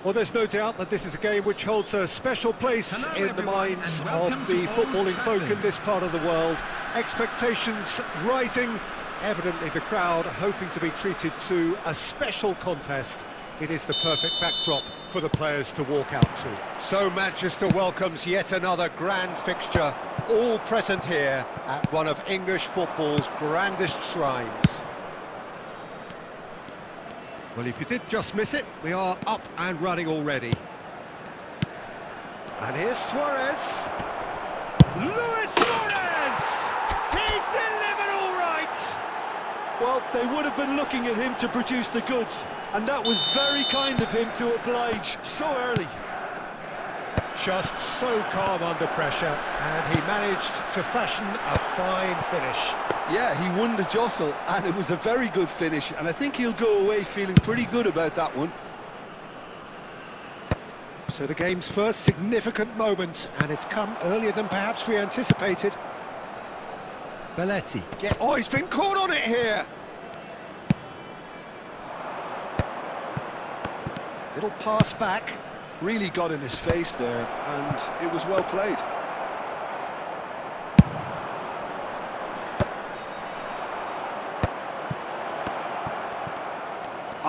Well, there's no doubt that this is a game which holds a special place in the minds of the footballing folk in this part of the world. Expectations rising, evidently the crowd hoping to be treated to a special contest. It is the perfect backdrop for the players to walk out to. So Manchester welcomes yet another grand fixture, all present here at one of English football's grandest shrines. Well, if you did just miss it, we are up and running already. And here's Suarez. Luis Suarez! He's delivered all right! Well, they would have been looking at him to produce the goods, and that was very kind of him to oblige so early. Just so calm under pressure, and he managed to fashion a fine finish. Yeah, he won the jostle, and it was a very good finish, and I think he'll go away feeling pretty good about that one. So the game's first significant moment, and it's come earlier than perhaps we anticipated. Belletti. Oh, he's been caught on it here! Little pass back. Really got in his face there, and it was well played.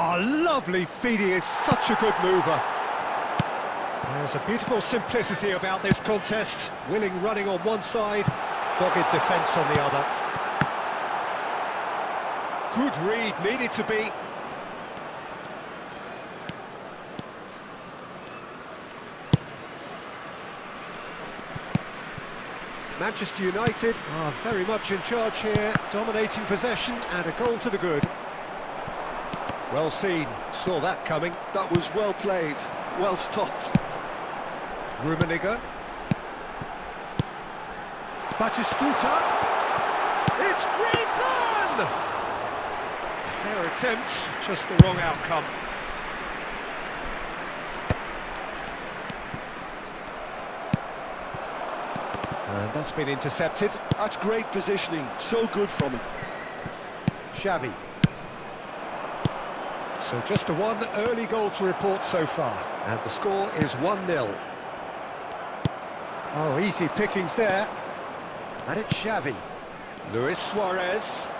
Oh, lovely feed, he is such a good mover. There's a beautiful simplicity about this contest. Willing running on one side, dogged defence on the other. Good read, needed to be. Manchester United are very much in charge here, dominating possession and a goal to the good. Well seen, saw that coming. That was well played, well stopped. Rummenigge. Batistuta. It's Griezmann! Fair attempt, just the wrong outcome. And that's been intercepted. That's great positioning, so good from him. Xavi. So just a one early goal to report so far, and the score is 1-0. Oh, easy pickings there. And it's Xavi. Luis Suarez.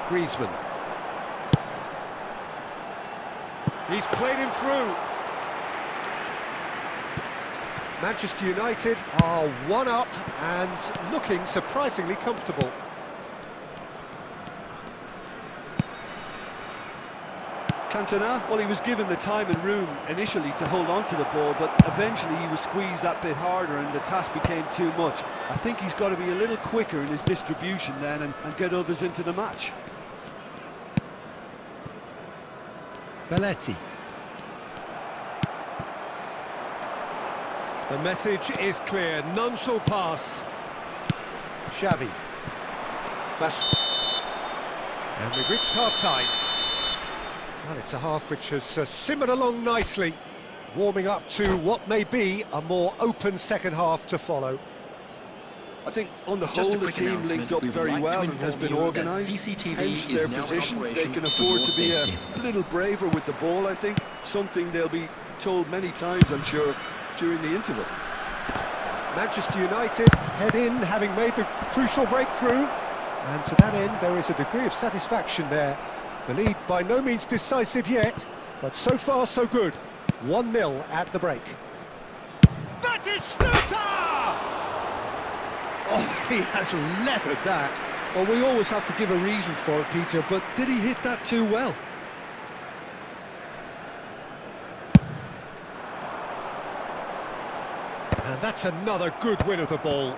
Griezmann. He's played him through. Manchester United are one up and looking surprisingly comfortable. Cantona, well, he was given the time and room initially to hold on to the ball, but eventually he was squeezed that bit harder and the task became too much. I think he's got to be a little quicker in his distribution then and get others into the match. Belletti. The message is clear, none shall pass. Xavi. And we've reached half-time. Well, it's a half which has simmered along nicely, warming up to what may be a more open second half to follow. I think on the whole the team linked up very well and has been organised, hence their position. They can afford to be a little braver with the ball, I think. Something they'll be told many times, I'm sure, during the interval. Manchester United head in, having made the crucial breakthrough, and to that end there is a degree of satisfaction there. The lead by no means decisive yet, but so far so good. 1-0 at the break. Batistuta! Oh, he has leathered that. Well, we always have to give a reason for it, Peter, but did he hit that too well? And that's another good win of the ball.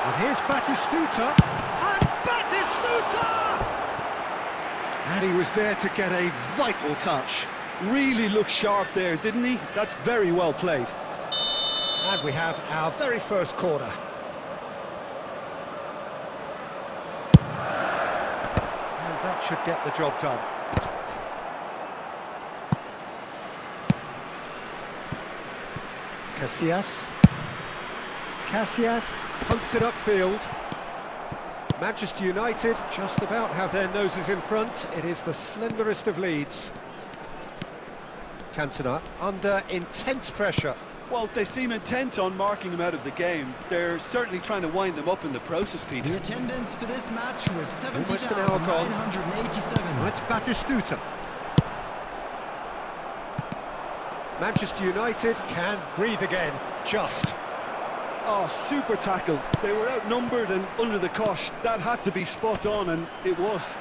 And here's Batistuta. And Batistuta! And he was there to get a vital touch. Really looked sharp there, didn't he? That's very well played. And we have our very first corner. And that should get the job done. Casillas. Casillas punts it upfield. Manchester United just about have their noses in front. It is the slenderest of leads. Cantona under intense pressure. Well, they seem intent on marking him out of the game. They're certainly trying to wind them up in the process, Peter. The attendance for this match was Almost an hour gone. 70,987. It's Batistuta. Manchester United can breathe again, just. Oh, super tackle. They were outnumbered and under the cosh. That had to be spot on, and it was.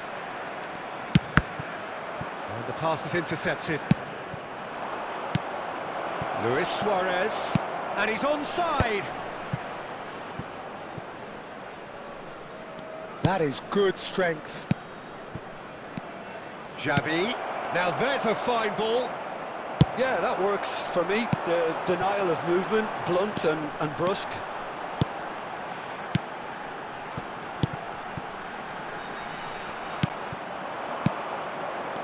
And the pass is intercepted. Luis Suarez, and he's onside. That is good strength. Xavi, now there's a fine ball. Yeah, that works for me. The denial of movement, blunt and brusque.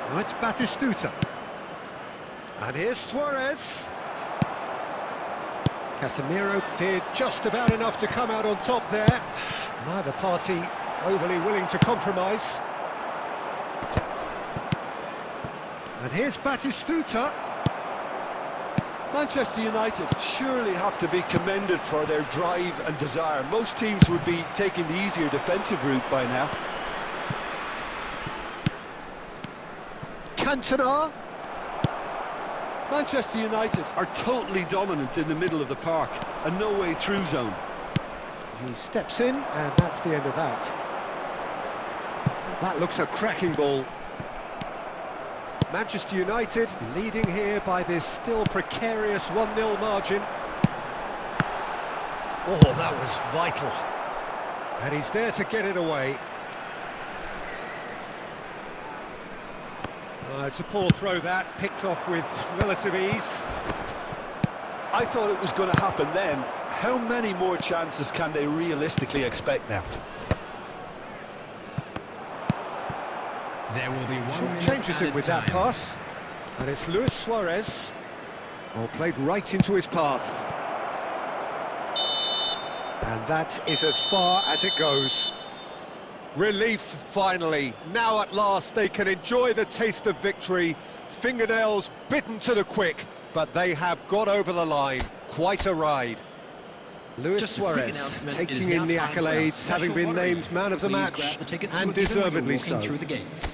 Now it's Batistuta. And here's Suarez. Casemiro did just about enough to come out on top there. Neither party overly willing to compromise. And here's Batistuta. Manchester United surely have to be commended for their drive and desire. Most teams would be taking the easier defensive route by now. Cantona. Manchester United are totally dominant in the middle of the park, a no-way through zone. He steps in, and that's the end of that. That looks a cracking ball. Manchester United leading here by this still precarious 1-0 margin. Oh, that was vital. And he's there to get it away. It's a poor throw that, picked off with relative ease. I thought it was going to happen then. How many more chances can they realistically expect now? There will be 1 minute Changes it with time. that pass. And it's Luis Suarez. Oh, played right into his path. And that is as far as it goes. Relief, finally. Now at last they can enjoy the taste of victory. Fingernails bitten to the quick, but they have got over the line. Quite a ride. Luis Suarez taking in the accolades, having been named man of the match, and deservedly so. Through the gates.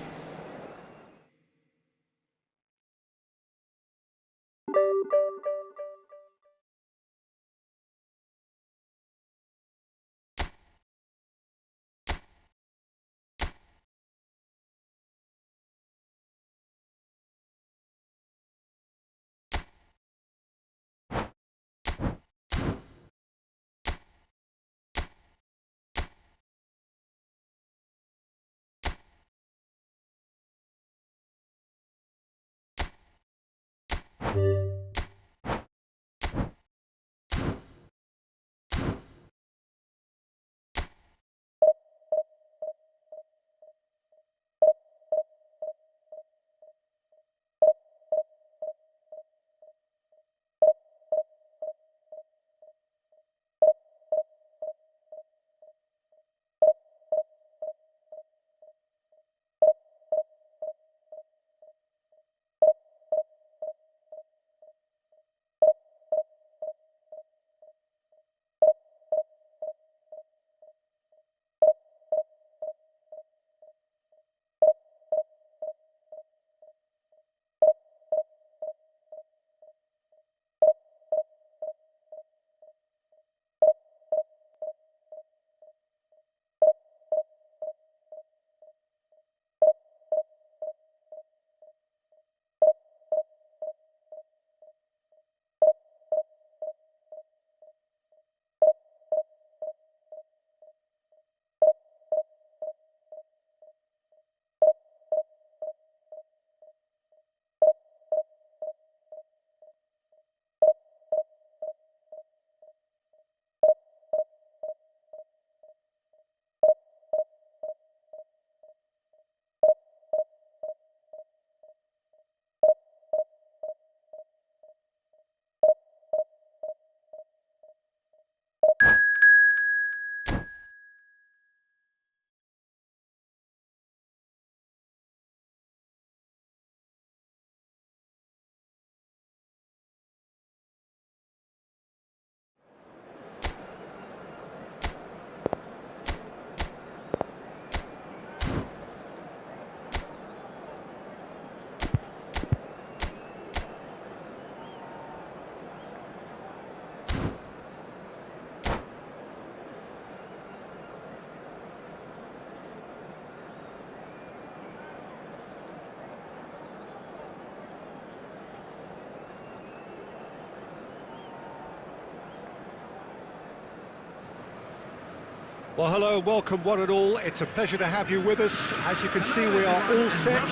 Well, hello and welcome one and all. It's a pleasure to have you with us. As you can see, we are all set.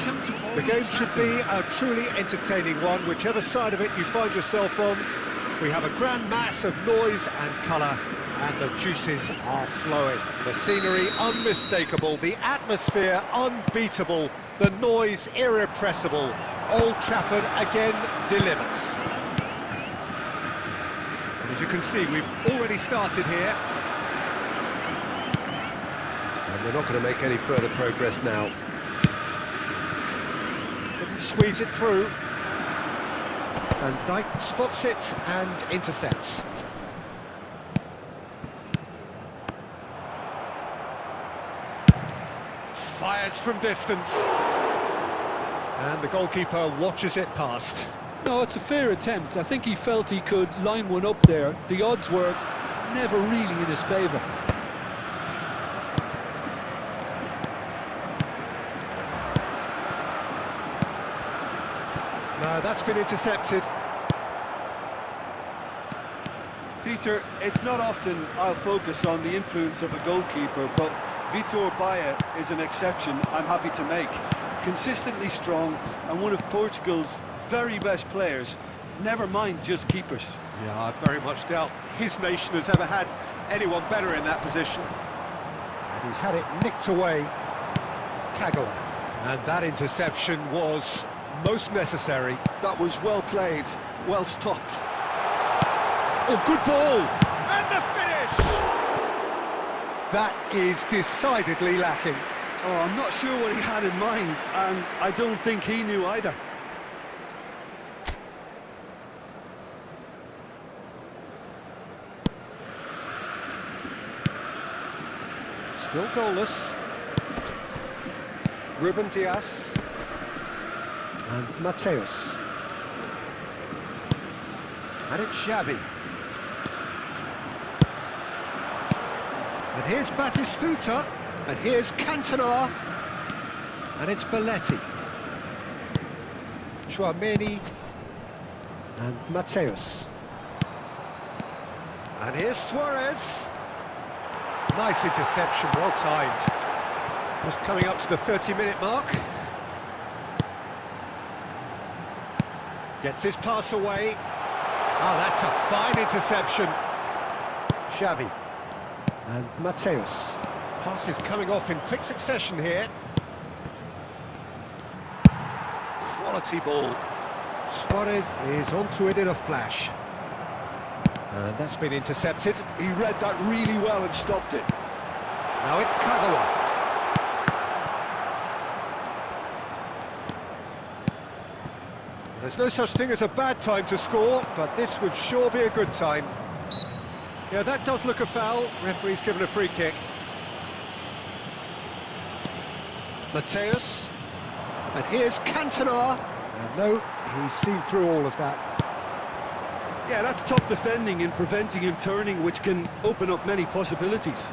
The game should be a truly entertaining one, whichever side of it you find yourself on. We have a grand mass of noise and colour, and the juices are flowing. The scenery unmistakable, the atmosphere unbeatable, the noise irrepressible. Old Trafford again delivers. And as you can see, we've already started here. And they're not going to make any further progress now. Couldn't squeeze it through. And Dyke spots it and intercepts. Fires from distance. And the goalkeeper watches it past. No, it's a fair attempt. I think he felt he could line one up there. The odds were never really in his favour. No, that's been intercepted. Peter, it's not often I'll focus on the influence of a goalkeeper, but Vitor Baia is an exception I'm happy to make. Consistently strong and one of Portugal's very best players, never mind just keepers. Yeah, I very much doubt his nation has ever had anyone better in that position. And he's had it nicked away. Kagawa. And that interception was most necessary. That was well played, well stopped. Oh, good ball! And the finish! That is decidedly lacking. Oh, I'm not sure what he had in mind, and I don't think he knew either. Still goalless. Ruben Dias. And Mateus. And it's Xavi. And here's Batistuta. And here's Cantona. And it's Belletti. Chouameni. And Mateus. And here's Suarez. Nice interception, well timed. Just coming up to the 30-minute mark. Gets his pass away. Oh, that's a fine interception. Xavi. And Mateus. Pass is coming off in quick succession here. Quality ball. Suarez is onto it in a flash. And that's been intercepted. He read that really well and stopped it. Now it's Kagawa. There's no such thing as a bad time to score, but this would sure be a good time. Yeah, that does look a foul. Referee's given a free kick. Mateus. And here's Cantona. And no, he's seen through all of that. Yeah, that's top defending and preventing him turning, which can open up many possibilities.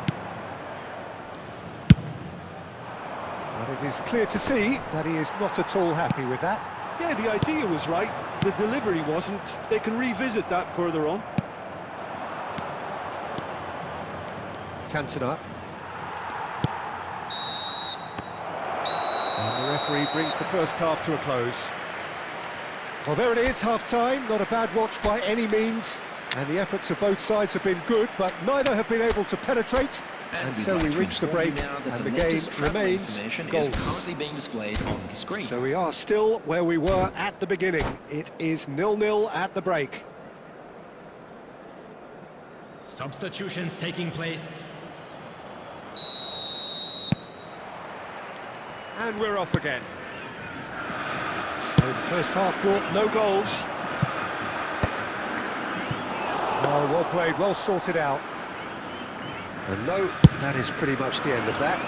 But it is clear to see that he is not at all happy with that. Yeah, the idea was right, the delivery wasn't. They can revisit that further on. Cantona. And the referee brings the first half to a close. Well, there it is, half-time. Not a bad watch by any means. And the efforts of both sides have been good, but neither have been able to penetrate. And so we reach the break, and the game remains goals. So we are still where we were at the beginning. It is 0-0 at the break. Substitutions taking place. And we're off again. So the first half brought no goals. Oh, well played, well sorted out. And no, that is pretty much the end of that.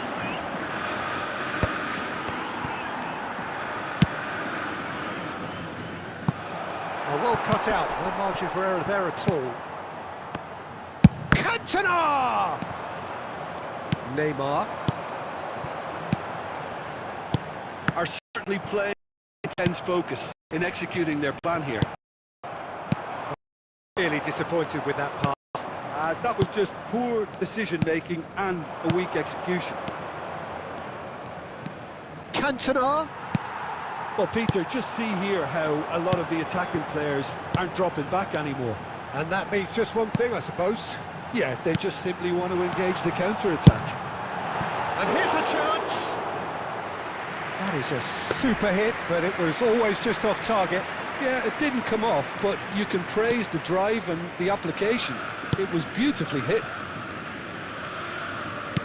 Oh, well cut out, no margin for error there at all. Cantona! Neymar. Are certainly playing intense focus in executing their plan here. Really disappointed with that pass. that was just poor decision-making and a weak execution. Cantona. Well, Peter, just see here how a lot of the attacking players aren't dropping back anymore. And that means just one thing, I suppose. Yeah, they just simply want to engage the counter-attack. And here's a chance. That is a super hit, but it was always just off target. Yeah, it didn't come off, but you can praise the drive and the application. It was beautifully hit.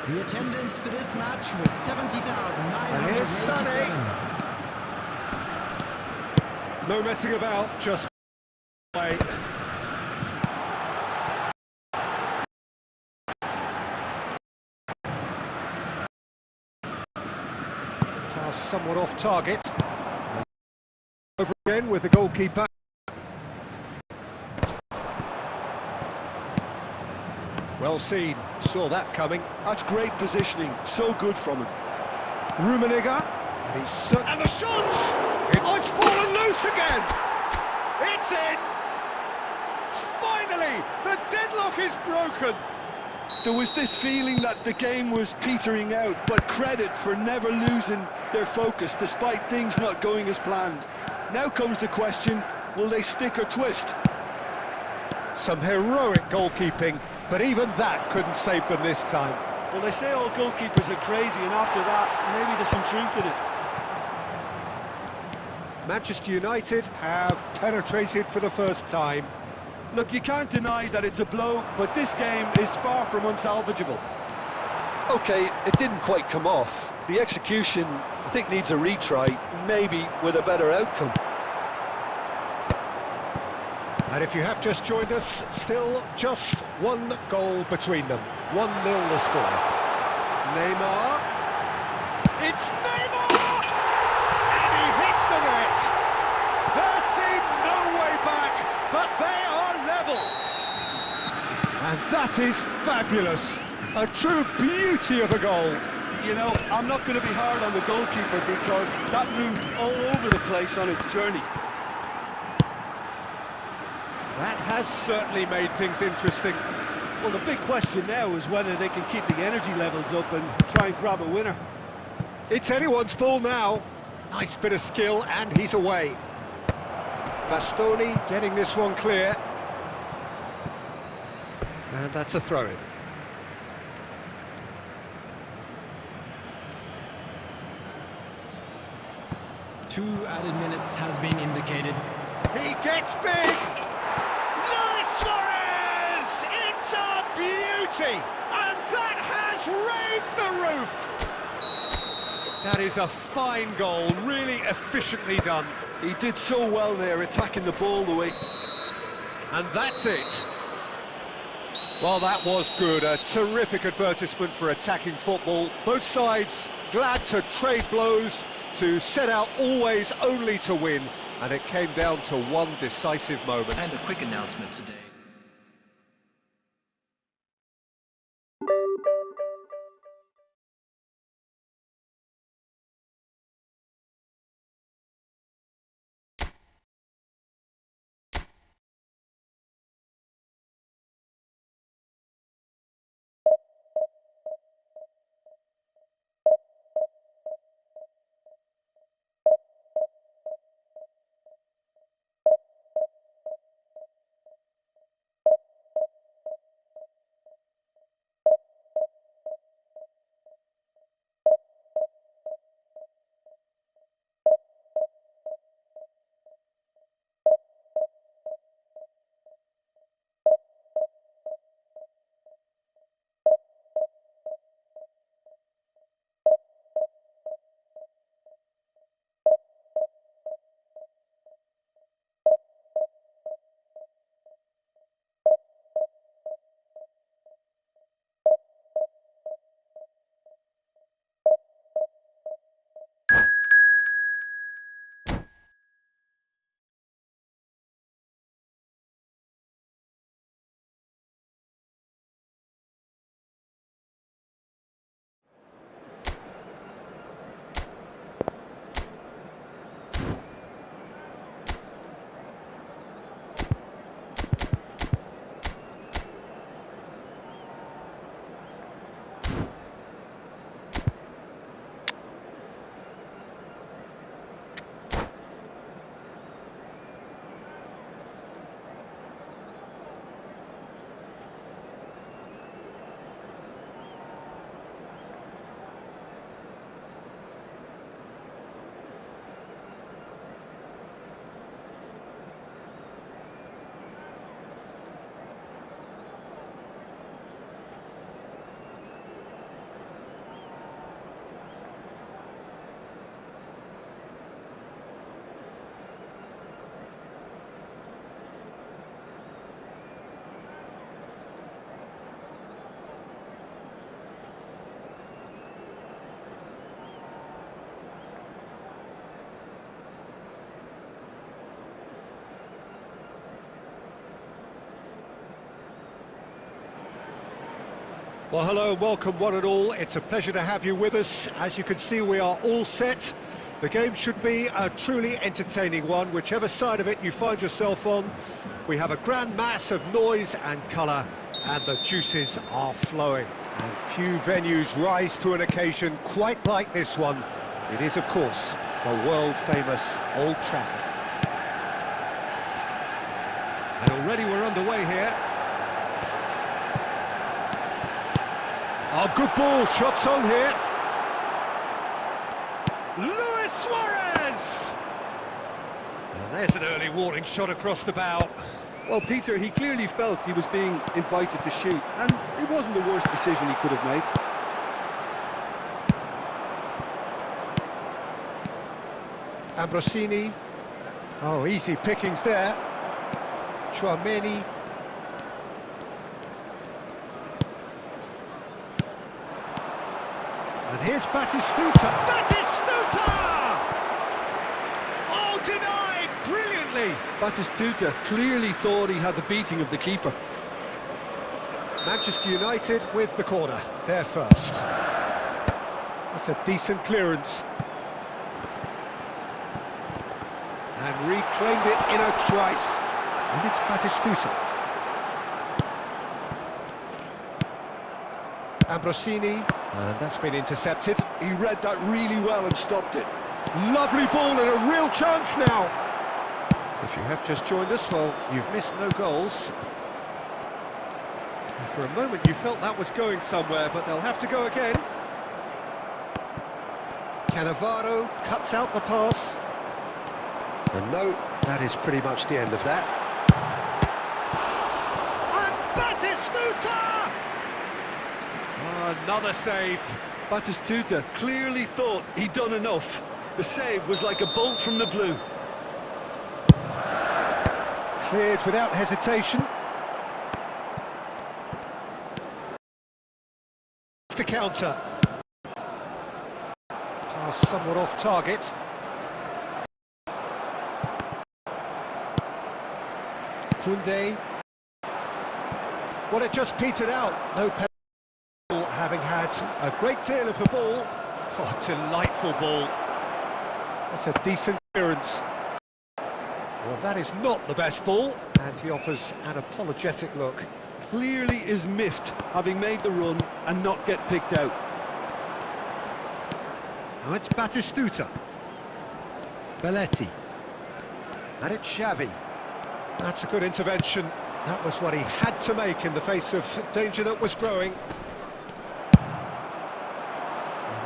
The attendance for this match was 70,987. And here's Sonny. No messing about, just play. Pass somewhat off target. Over again with the goalkeeper. Well seen, saw that coming. That's great positioning, so good from him. Rummenigge, and he's and the shot! It's fallen loose again! It's in! Finally, the deadlock is broken! There was this feeling that the game was petering out, but credit for never losing their focus despite things not going as planned. Now comes the question, will they stick or twist? Some heroic goalkeeping, but even that couldn't save them this time. Well, they say all goalkeepers are crazy, and after that, maybe there's some truth in it. Manchester United have penetrated for the first time. Look, you can't deny that it's a blow, but this game is far from unsalvageable. OK, it didn't quite come off. The execution, I think, needs a retry, maybe with a better outcome. And if you have just joined us, still just one goal between them. 1-0 the score. Neymar. It's Neymar! And he hits the net. There seemed no way back, but they are level. And that is fabulous. A true beauty of a goal. You know, I'm not going to be hard on the goalkeeper because that moved all over the place on its journey. That has certainly made things interesting. Well, the big question now is whether they can keep the energy levels up and try and grab a winner. It's anyone's ball now. Nice bit of skill, and he's away. Bastoni getting this one clear. And that's a throw-in. Two added minutes has been indicated. He gets big! Luis Suarez! It's a beauty! And that has raised the roof! That is a fine goal, really efficiently done. He did so well there, attacking the ball the way... And that's it. Well, that was good. A terrific advertisement for attacking football. Both sides glad to trade blows, to set out always only to win. And it came down to one decisive moment. And a quick announcement today. Well, hello and welcome one and all. It's a pleasure to have you with us. As you can see, we are all set. The game should be a truly entertaining one, whichever side of it you find yourself on. We have a grand mass of noise and colour, and the juices are flowing. And few venues rise to an occasion quite like this one. It is, of course, the world-famous Old Trafford. And already we're underway here. Oh, good ball, shots on here. Luis Suarez! And there's an early warning shot across the bow. Well, Peter, he clearly felt he was being invited to shoot, and it wasn't the worst decision he could have made. Ambrosini. Oh, easy pickings there. Chouameni. And here's Batistuta. Batistuta! Oh, denied brilliantly. Batistuta clearly thought he had the beating of the keeper. Manchester United with the corner. They're first. That's a decent clearance. And reclaimed it in a trice. And it's Batistuta. Ambrosini. And that's been intercepted. He read that really well and stopped it. Lovely ball and a real chance now. If you have just joined us, well, you've missed no goals. And for a moment you felt that was going somewhere, but they'll have to go again. Cannavaro cuts out the pass. And no, that is pretty much the end of that. And Batistuta! Another save. Batistuta clearly thought he'd done enough. The save was like a bolt from the blue. Cleared without hesitation. The counter. Pass somewhat off target. Koundé. Well, it just petered out. No penalty. Having had a great deal of the ball. Oh, delightful ball. That's a decent clearance. Well, that is not the best ball, and he offers an apologetic look. Clearly is miffed, having made the run and not get picked out. Now it's Batistuta. Belletti. And it's Xavi. That's a good intervention. That was what he had to make in the face of danger that was growing.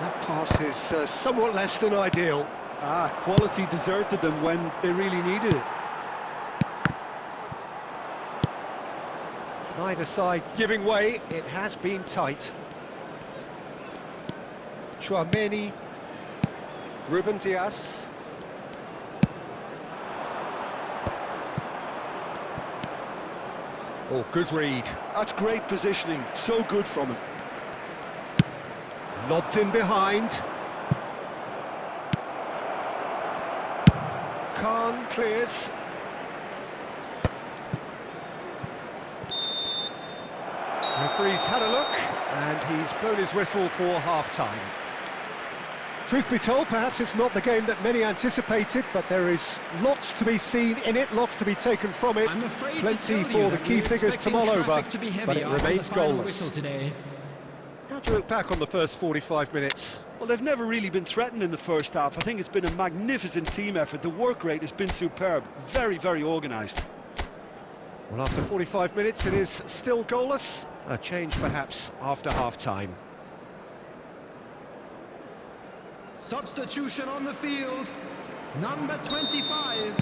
That pass is somewhat less than ideal. Quality deserted them when they really needed it. Neither side giving way, it has been tight. Chouameni. Ruben Dias. Oh, good read. That's great positioning, so good from him. Lobbed in behind. Khan clears. Referee's had a look, and he's blown his whistle for half-time. Truth be told, perhaps it's not the game that many anticipated, but there is lots to be seen in it, lots to be taken from it. Plenty for the key figures to mull over, but it remains goalless. How do you look back on the first 45 minutes? Well, they've never really been threatened in the first half. I think it's been a magnificent team effort. The work rate has been superb. Very, very organised. Well, after 45 minutes, it is still goalless. A change, perhaps, after half-time. Substitution on the field. Number 25,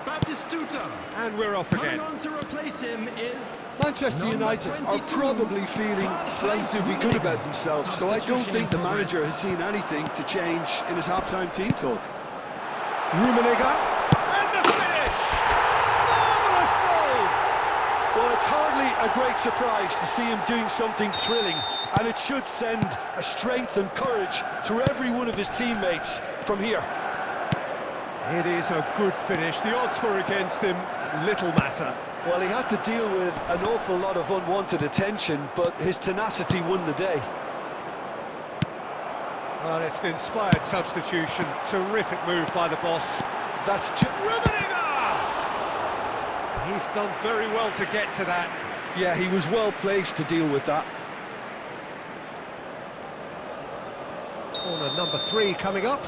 Batistuta. And we're off again. Coming on to replace him is... Manchester United are probably feeling relatively good about themselves, so I don't think the manager has seen anything to change in his half-time team talk. Rummenigge, and the finish! Marvellous goal! Well, it's hardly a great surprise to see him doing something thrilling, and it should send a strength and courage through every one of his teammates from here. It is a good finish. The odds were against him. Little matter. Well, he had to deal with an awful lot of unwanted attention, but his tenacity won the day. Well, it's an inspired substitution. Terrific move by the boss. That's Rummenigge! He's done very well to get to that. Yeah, he was well placed to deal with that. Corner number 3 coming up.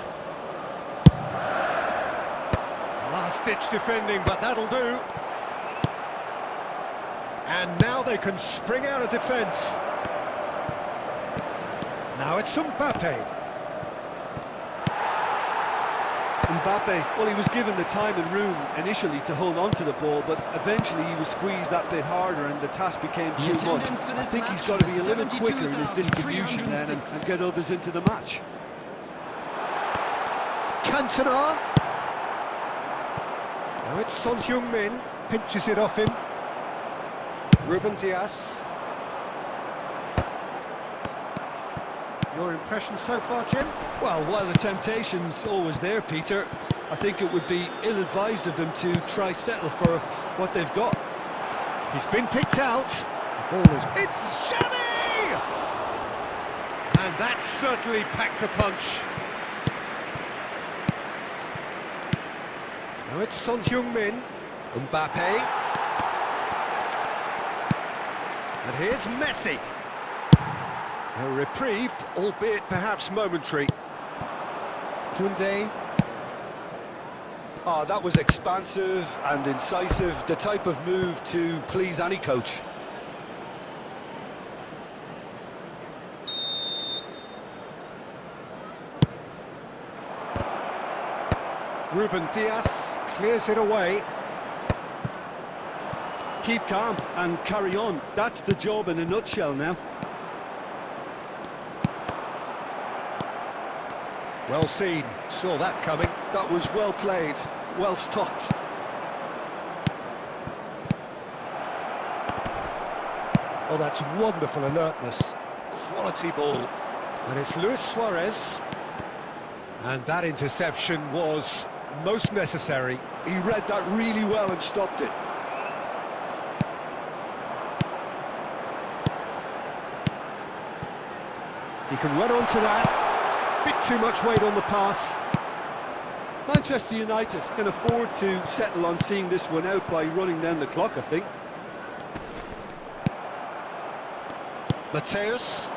Last-ditch defending, but that'll do. And now they can spring out of defence. Now it's Mbappe. Mbappe, well, he was given the time and room initially to hold on to the ball, but eventually he was squeezed that bit harder and the task became too much. I think he's got to be a little quicker in his distribution then and get others into the match. Cantona. Now it's Son Heung-min, pinches it off him. Ruben Dias. Your impression so far, Jim? Well, while the temptation's always there, Peter, I think it would be ill-advised of them to try settle for what they've got. He's been picked out. The ball is... It's Xavi! And that certainly packed a punch. Now it's Son Heung-min. Mbappe. And here's Messi. A reprieve, albeit perhaps momentary. Koundé. Oh, that was expansive and incisive, the type of move to please any coach. Ruben Dias clears it away. Keep calm and carry on. That's the job in a nutshell now. Well seen, saw that coming. That was well played, well stopped. Oh, that's wonderful alertness. Quality ball. And it's Luis Suarez. And that interception was most necessary. He read that really well and stopped it. He can run onto that. Bit too much weight on the pass. Manchester United can afford to settle on seeing this one out by running down the clock, I think. Mateus.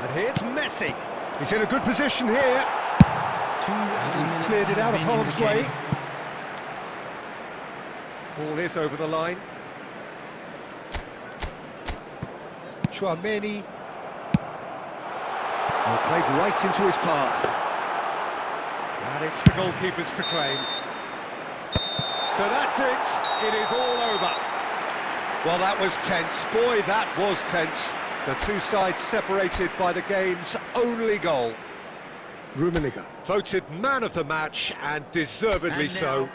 And here's Messi. He's in a good position here. And he's cleared it out of harm's way. Ball is over the line. Chouameni. Well, played right into his path. And it's the goalkeeper's to claim. So that's it. It is all over. Well, that was tense. Boy, that was tense. The two sides separated by the game's only goal. Rummenigge voted man of the match, and deservedly so.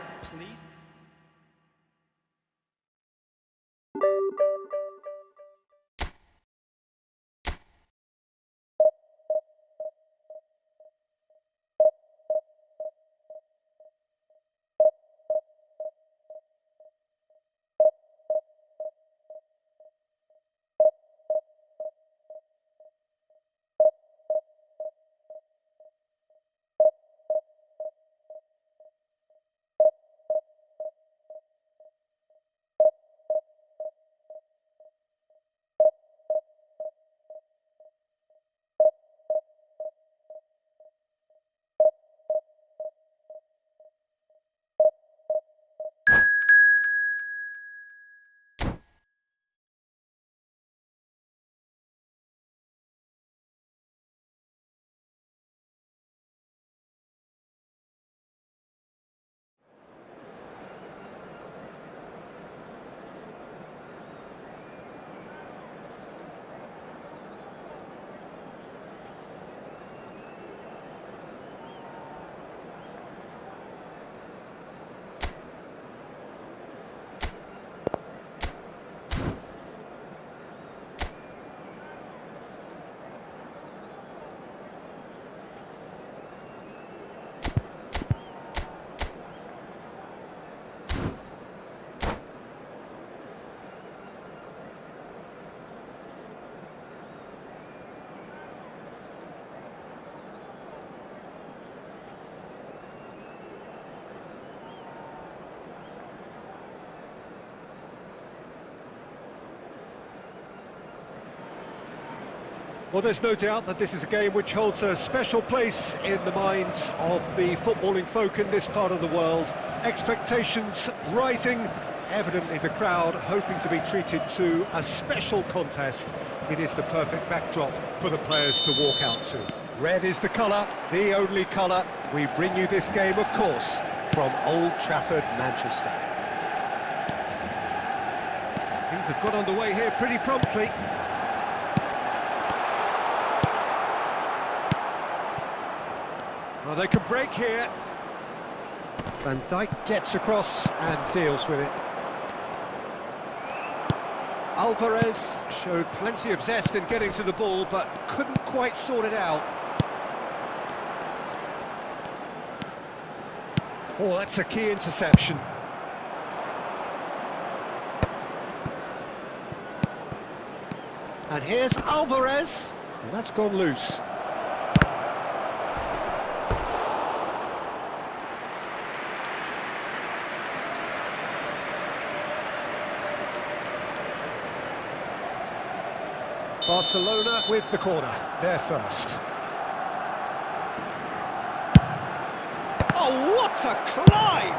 Well, there's no doubt that this is a game which holds a special place in the minds of the footballing folk in this part of the world. Expectations rising, evidently the crowd hoping to be treated to a special contest. It is the perfect backdrop for the players to walk out to. Red is the colour, the only colour. We bring you this game, of course, from Old Trafford, Manchester. Things have got underway here pretty promptly. Well, they can break here. Van Dijk gets across and deals with it. Alvarez showed plenty of zest in getting to the ball, but couldn't quite sort it out. Oh, that's a key interception. And here's Alvarez, and that's gone loose. Barcelona with the corner, there first. Oh, what a climb!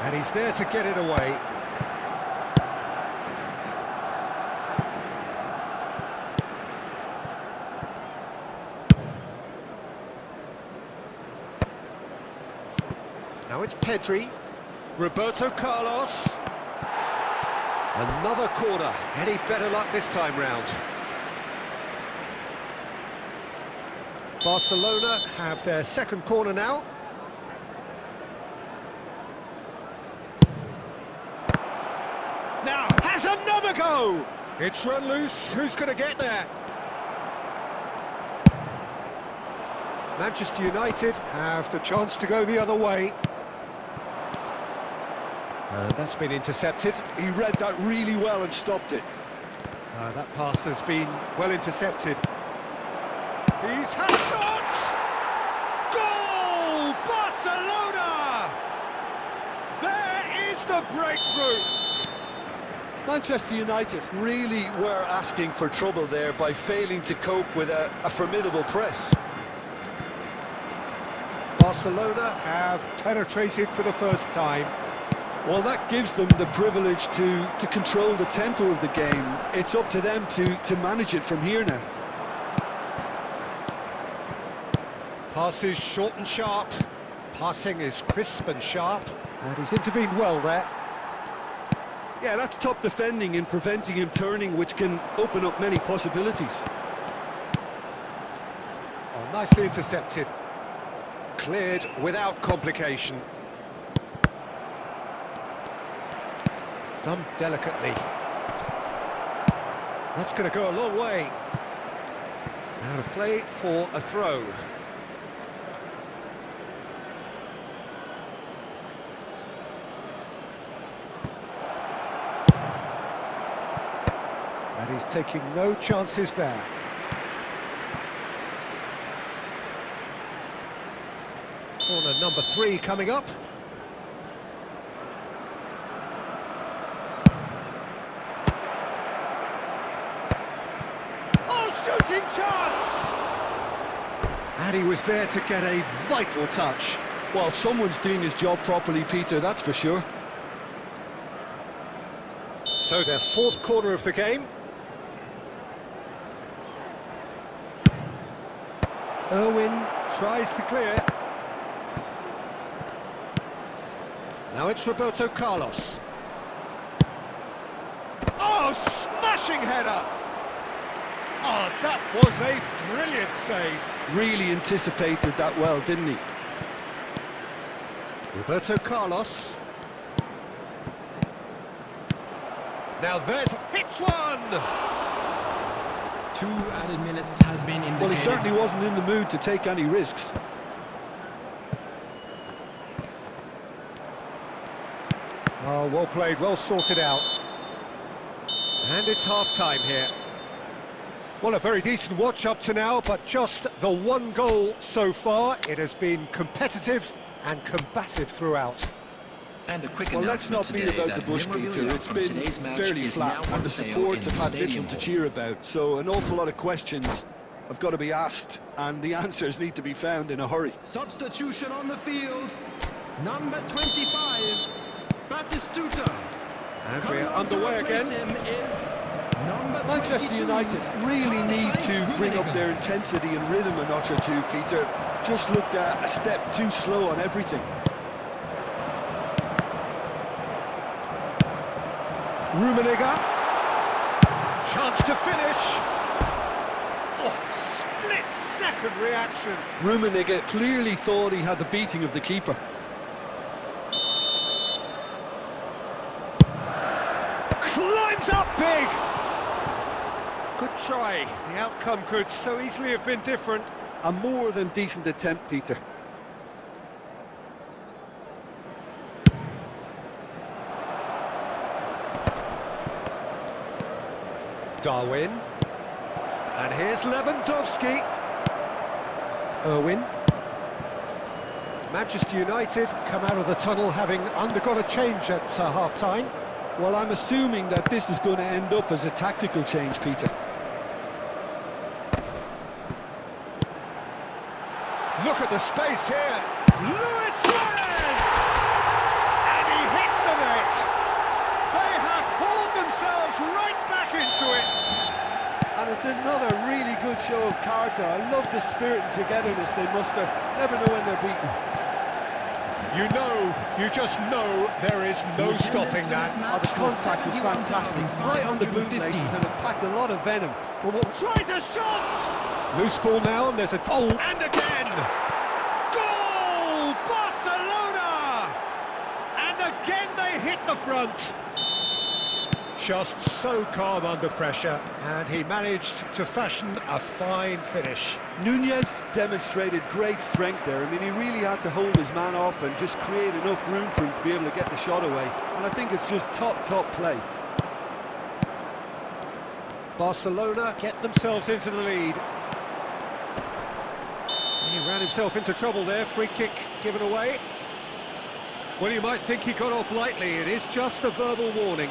And he's there to get it away. Now it's Pedri. Roberto Carlos. Another corner. Any better luck this time round? Barcelona have their second corner now. Now has another go! It's run loose. Who's going to get there? Manchester United have the chance to go the other way. That's been intercepted. He read that really well and stopped it. That pass has been well intercepted. He's had shots! Goal! Barcelona! There is the breakthrough! Manchester United really were asking for trouble there by failing to cope with a formidable press. Barcelona have penetrated for the first time. Well, that gives them the privilege to control the tempo of the game. It's up to them to manage it from here now. Pass is short and sharp. Passing is crisp and sharp. And he's intervened well there. Yeah, that's top defending and preventing him turning, which can open up many possibilities. Oh, nicely intercepted. Cleared without complication. Done delicately. That's going to go a long way. Out of play for a throw. And he's taking no chances there. Corner number 3 coming up. Shooting chance! And he was there to get a vital touch. Well, someone's doing his job properly, Peter, that's for sure. So their fourth corner of the game. Irwin tries to clear. Now it's Roberto Carlos. Oh, smashing header! Oh, that was a brilliant save. Really anticipated that well, didn't he? Roberto Carlos. Now there's hits one! 2 added minutes has been indicated. Well, he certainly wasn't in the mood to take any risks. Oh, well played, well sorted out. And it's half-time here. Well, a very decent watch up to now, but just the one goal so far. It has been competitive and combative throughout. Well, let's not beat about the bush, Peter. It's been fairly flat, and the supports have had little to cheer about. So an awful lot of questions have got to be asked, and the answers need to be found in a hurry. Substitution on the field. Number 25, Batistuta. And we're underway again. Manchester United really need to bring up their intensity and rhythm a notch or two, Peter. Just looked a step too slow on everything. Rummenigge. Chance to finish. Oh, split-second reaction. Rummenigge clearly thought he had the beating of the keeper. Climbs up big. Good try. The outcome could so easily have been different. A more than decent attempt, Peter. Darwin. And here's Lewandowski. Irwin. Manchester United come out of the tunnel having undergone a change at half-time. Well, I'm assuming that this is going to end up as a tactical change, Peter. Look at the space here. Luis Suarez! And he hits the net. They have hauled themselves right back into it. And it's another really good show of character. I love the spirit and togetherness they muster. Never know when they're beaten. You just know there is no stopping that. Oh, the contact was fantastic. Right on the bootlaces, and it packed a lot of venom for what... Tries a shot! Loose ball now, and there's a... Oh, and again! Goal! Barcelona! And again they hit the front. Just so calm under pressure, and he managed to fashion a fine finish. Nunez demonstrated great strength there. I mean, he really had to hold his man off and just create enough room for him to be able to get the shot away. And I think it's just top play. Barcelona get themselves into the lead. He ran himself into trouble there, free kick given away. Well, you might think he got off lightly, it is just a verbal warning.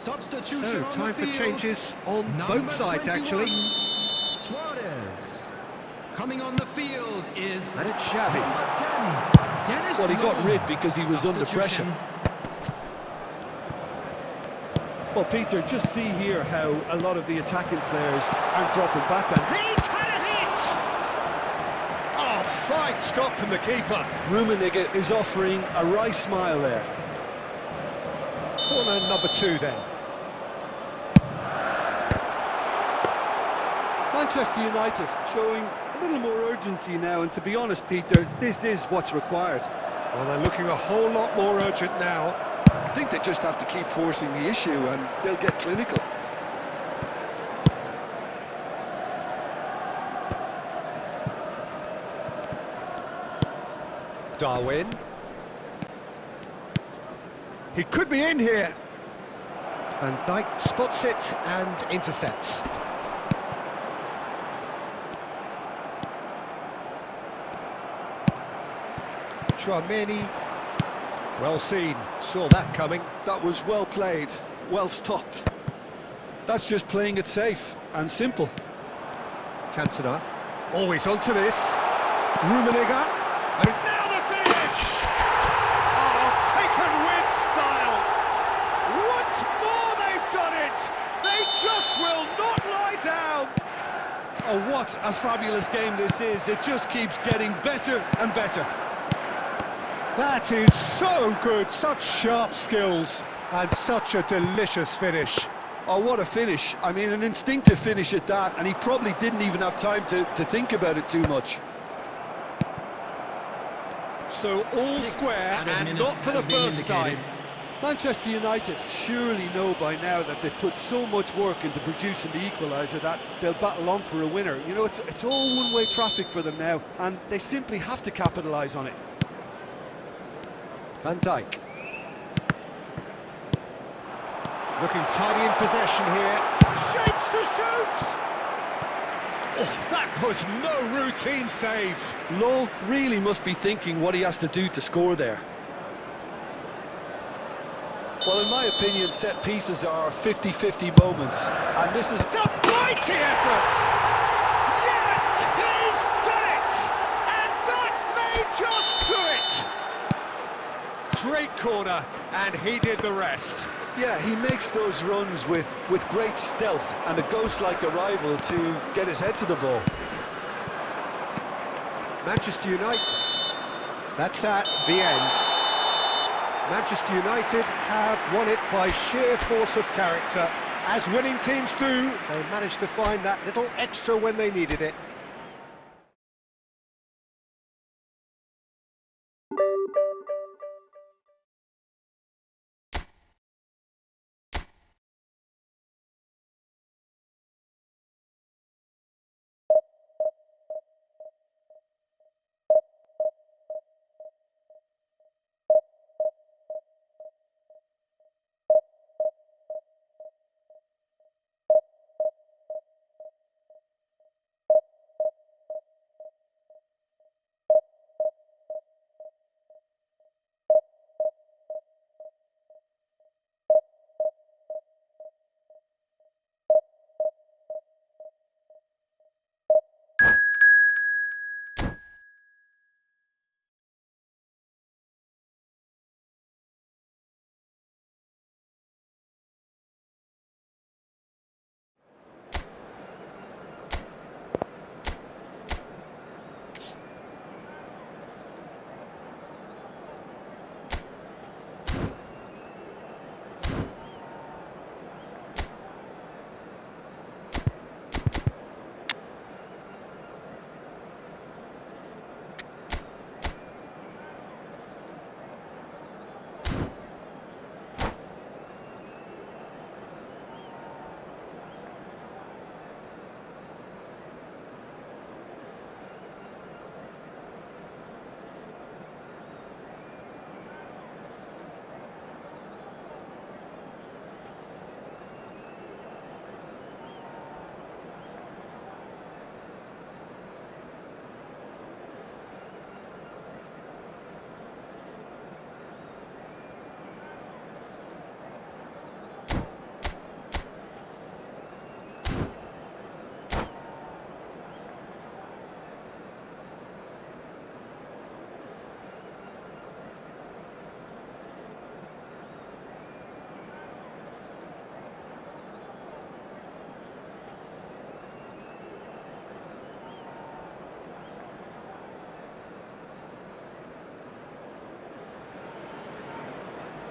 Substitution So, time for changes on Number both sides, 21, actually. Suarez. Coming on the field is And it's Xavi. number 10. Dennis Well, he got Lowe. rid because he was under pressure. Well, Peter, just see here how a lot of the attacking players aren't dropping back. And He's had a hit! Oh, fine stop from the keeper. Rummenigge is offering a wry smile there. Corner number 2 then. Manchester United showing a little more urgency now, and to be honest, Peter, this is what's required. Well, they're looking a whole lot more urgent now. I think they just have to keep forcing the issue and they'll get clinical. Darwin. He could be in here. Van Dijk spots it and intercepts. Chouameni. Well seen, saw that coming. That was well played, well stopped. That's just playing it safe and simple. Cantona. Always onto this. Rummenigge. And now the finish! Oh, taken with style. Once more they've done it. They just will not lie down. Oh, what a fabulous game this is. It just keeps getting better and better. That is so good, such sharp skills and such a delicious finish. Oh, what a finish. I mean, an instinctive finish at that, and he probably didn't even have time to think about it too much. So all square, and not for the first time. Manchester United surely know by now that they've put so much work into producing the equaliser that they'll battle on for a winner. You know, it's all one-way traffic for them now, and they simply have to capitalise on it. Van Dijk. Looking tidy in possession here. Shapes to shoot! Oh, that was no routine save. Lowe really must be thinking what he has to do to score there. Well, in my opinion, set pieces are 50-50 moments, and this is... It's a mighty effort! Yes, he's done it! And that may just do it! Great corner, and he did the rest. Yeah, he makes those runs with great stealth and a ghost-like arrival to get his head to the ball. Manchester United, that's that, the end. Manchester United have won it by sheer force of character. As winning teams do, they managed to find that little extra when they needed it.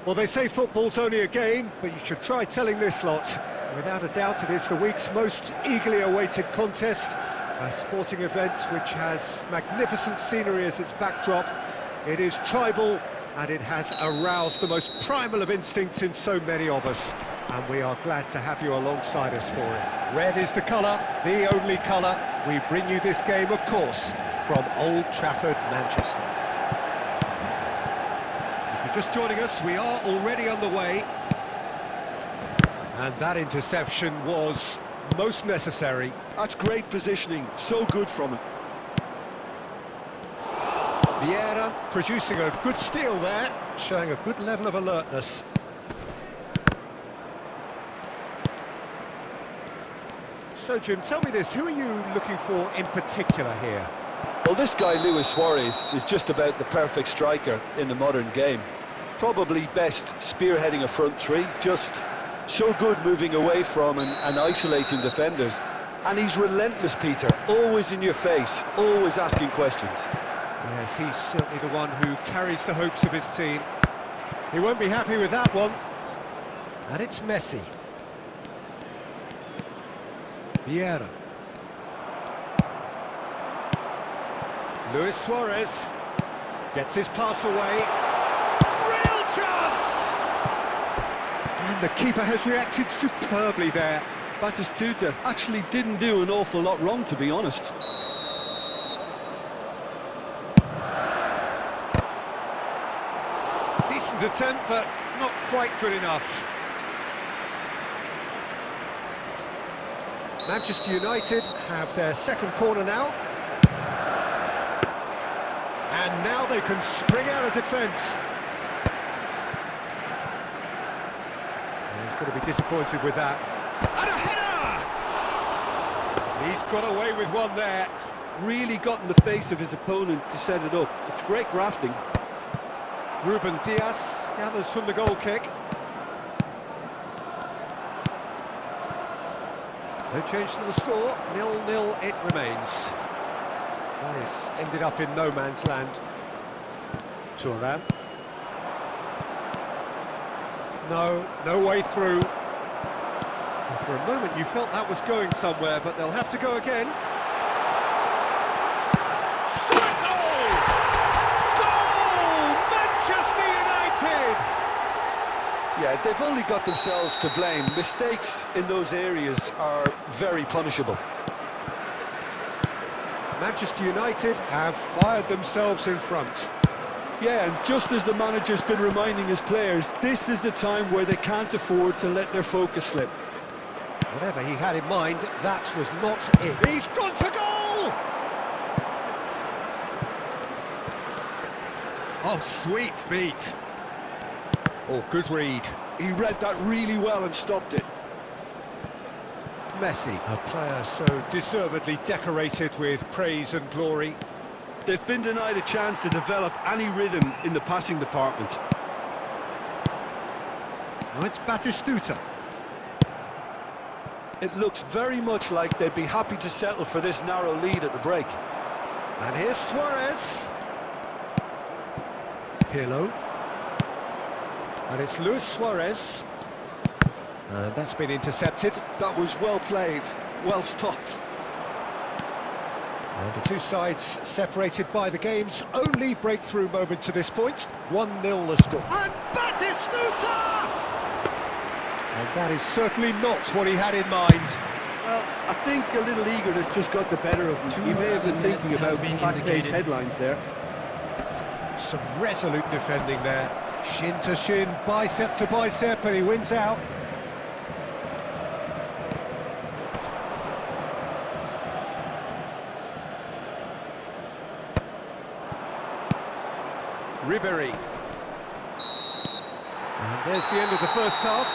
Well, they say football's only a game, but you should try telling this lot. Without a doubt, it is the week's most eagerly awaited contest, a sporting event which has magnificent scenery as its backdrop. It is tribal, and it has aroused the most primal of instincts in so many of us, and we are glad to have you alongside us for it. Red is the colour, the only colour. We bring you this game, of course, from Old Trafford, Manchester. Just joining us, we are already underway. And that interception was most necessary. That's great positioning, so good from him. Vieira producing a good steal there, showing a good level of alertness. So Jim, tell me this, who are you looking for in particular here? Well, this guy, Luis Suarez, is just about the perfect striker in the modern game. Probably best spearheading a front three, just so good moving away from and isolating defenders. And he's relentless, Peter, always in your face, always asking questions. Yes, he's certainly the one who carries the hopes of his team. He won't be happy with that one. And it's Messi. Vieira. Luis Suarez gets his pass away. Real chance! And the keeper has reacted superbly there. Batistuta actually didn't do an awful lot wrong, to be honest. Decent attempt, but not quite good enough. Manchester United have their second corner now. And now they can spring out of defence. He's going to be disappointed with that. And a header! He's got away with one there. Really got in the face of his opponent to set it up. It's great grafting. Ruben Dias gathers from the goal kick. No change to the score, 0-0 it remains. This ended up in no man's land. Thuram. No way through. And for a moment you felt that was going somewhere, but they'll have to go again. Shot! Goal! Manchester United! Yeah, they've only got themselves to blame. Mistakes in those areas are very punishable. Manchester United have fired themselves in front. Yeah, and just as the manager's been reminding his players, this is the time where they can't afford to let their focus slip. Whatever he had in mind, that was not it. He's gone for goal! Oh, sweet feet. Oh, good read. He read that really well and stopped it. Messi, a player so deservedly decorated with praise and glory. They've been denied a chance to develop any rhythm in the passing department. Now it's Batistuta. It looks very much like they'd be happy to settle for this narrow lead at the break. And here's Suarez. Pirlo. And it's Luis Suarez. And that's been intercepted. That was well played, well stopped. And the two sides separated by the game's only breakthrough moment to this point. 1-0 the score. And Batistuta! And that is certainly not what he had in mind. Well, I think a little eagerness just got the better of him. He may have been thinking about back-page headlines there. Some resolute defending there. Shin to shin, bicep to bicep, and he wins out. Ribéry. And there's the end of the first half.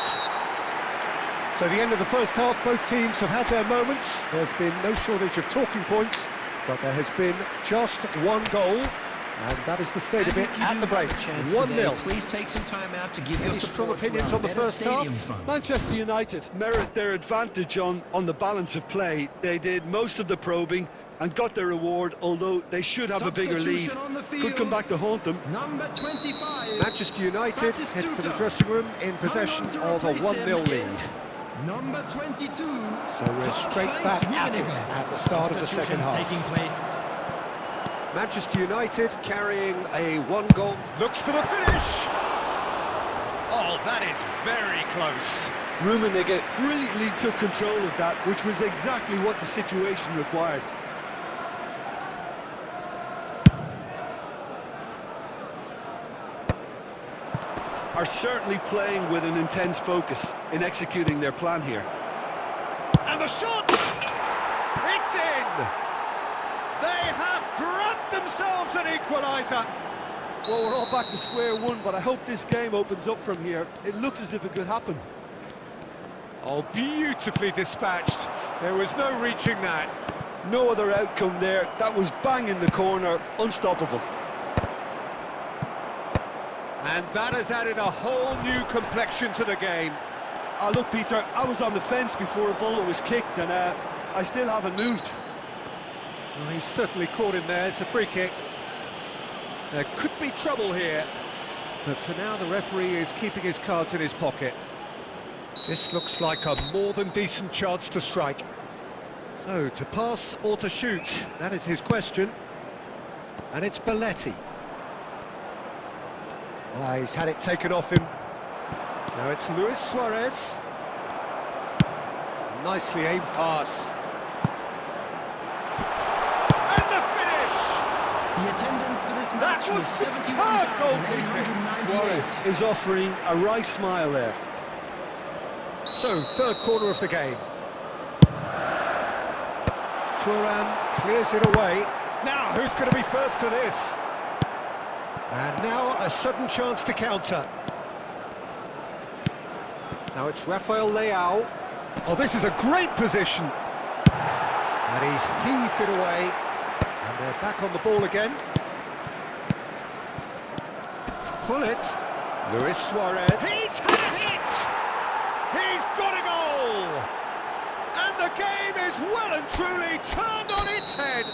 So the end of the first half, both teams have had their moments. There's been no shortage of talking points, but there has been just one goal, and that is the state of it at the break. 1-0. Please take some time out to give your strong opinions on the first half? Manchester United merit their advantage on the balance of play. They did most of the probing and got their reward, although they should have a bigger lead. Could come back to haunt them. Number 25. Manchester United head for the dressing room in possession of a 1-0 lead. Number 22. So we're straight back at it at the start of the second half. Manchester United carrying a one-goal. Looks for the finish! Oh, that is very close. Rummenigge brilliantly took control of that, which was exactly what the situation required. Are certainly playing with an intense focus in executing their plan here. And the shot! It's in! They have grabbed themselves an equaliser! Well, we're all back to square one, but I hope this game opens up from here. It looks as if it could happen. Oh, beautifully dispatched. There was no reaching that. No other outcome there. That was bang in the corner, unstoppable. And that has added a whole new complexion to the game. Look, Peter, I was on the fence before a bullet was kicked, and I still haven't moved. Well, he's certainly caught him there. It's a free kick. There could be trouble here, but for now the referee is keeping his cards in his pocket. This looks like a more than decent chance to strike. So, to pass or to shoot, that is his question. And it's Belletti. He's had it taken off him. Now it's Luis Suarez. Nicely aimed pass. And the finish! The attendance for this match was superb goalkeeping. 71,898. Suarez is offering a right smile there. So, third corner of the game. Thuram clears it away. Now, who's going to be first to this? And now a sudden chance to counter. Now it's Rafael Leao. Oh, this is a great position. And he's heaved it away. And they're back on the ball again. Pull it. Luis Suarez. He's had a hit! He's got a goal! And the game is well and truly turned on its head.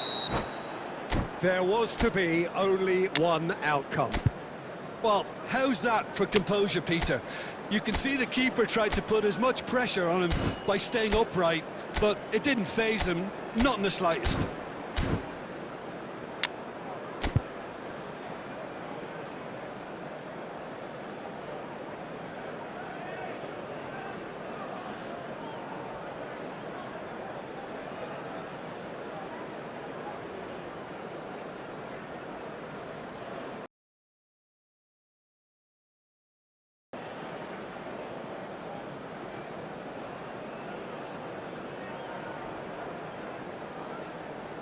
There was to be only one outcome. Well, how's that for composure, Peter? You can see the keeper tried to put as much pressure on him by staying upright, but it didn't faze him, not in the slightest.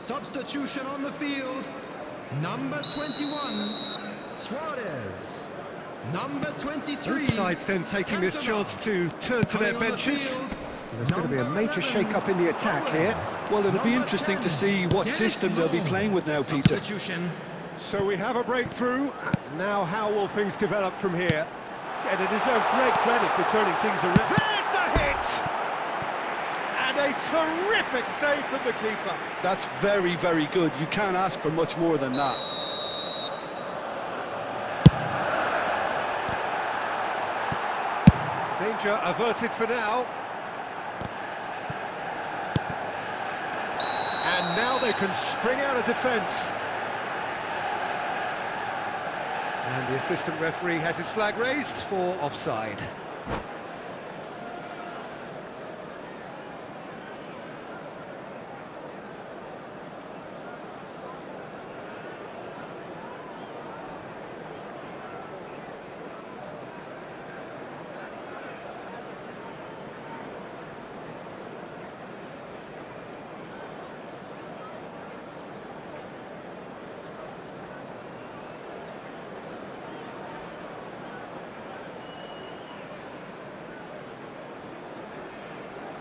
Substitution on the field. Number 21, Suarez. Number 23. Both sides then taking this chance to turn to their benches. There's going to be a major shake-up in the attack here. Well, it'll be interesting to see what system they'll be playing with now, Peter. Substitution. So we have a breakthrough. Now how will things develop from here? Yeah, they deserve great credit for turning things around. There's the hit! And a terrific save from the keeper. That's very, very good. You can't ask for much more than that. Danger averted for now. And now they can spring out of defence. And the assistant referee has his flag raised for offside.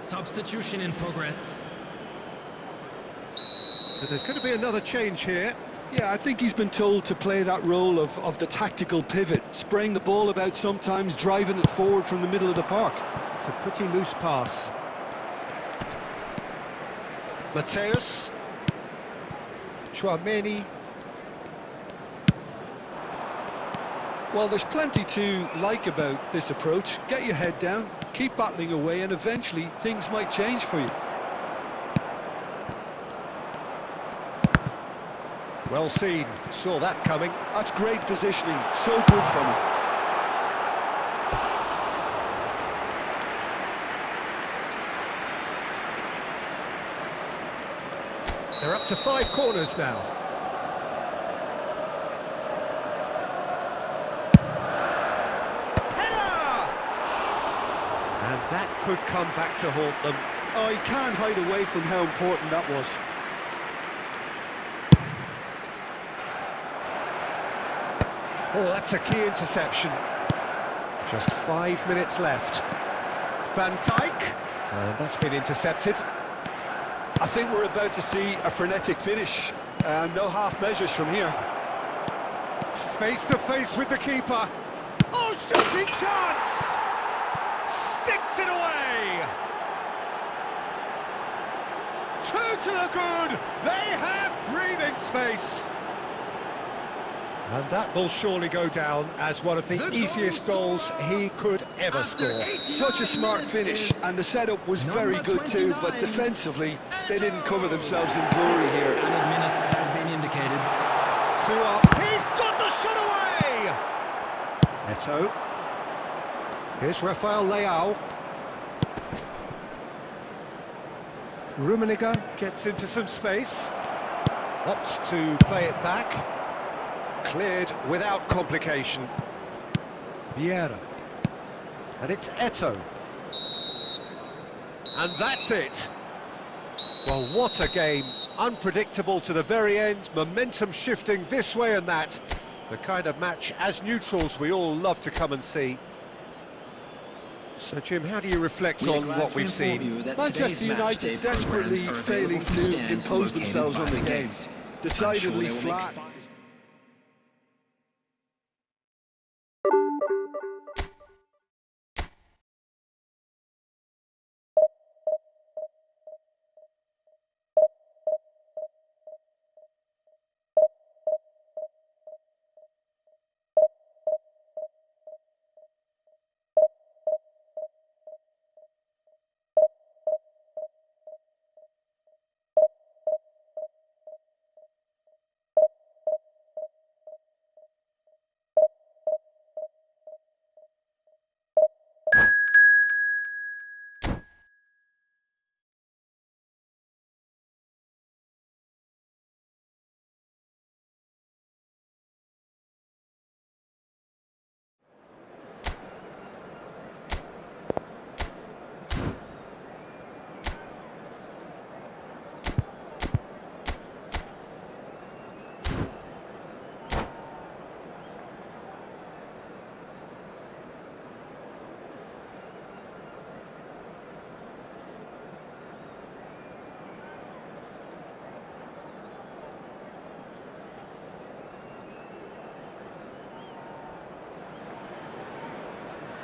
Substitution in progress. And there's going to be another change here. Yeah, I think he's been told to play that role of the tactical pivot, spraying the ball about sometimes, driving it forward from the middle of the park. It's a pretty loose pass. Mateus. Chouameni. Well, there's plenty to like about this approach. Get your head down, keep battling away, and eventually things might change for you. Well seen, saw that coming. That's great positioning, so good from him. They're up to 5 corners now. And that could come back to haunt them. Oh, you can't hide away from how important that was. Oh, that's a key interception. Just 5 minutes left. Van Dijk. And that's been intercepted. I think we're about to see a frenetic finish, and no half measures from here. Face to face with the keeper. Oh, shooting chance! Sticks it away! 2 to the good! They have breathing space! And that will surely go down as one of the easiest goals he could ever score. Such a smart finish, and the setup was very good too, but defensively, they didn't cover themselves in glory here. Minutes has been indicated. 2 up, he's got the shot away! Eto'o. Here's Rafael Leao. Rummenigge gets into some space. Opts to play it back. Cleared without complication. Vieira. And it's Eto'o. And that's it. Well, what a game. Unpredictable to the very end. Momentum shifting this way and that. The kind of match, as neutrals, we all love to come and see. So, Jim, how do you reflect on what we've seen? Manchester United desperately failing to impose themselves on the game. Decidedly flat.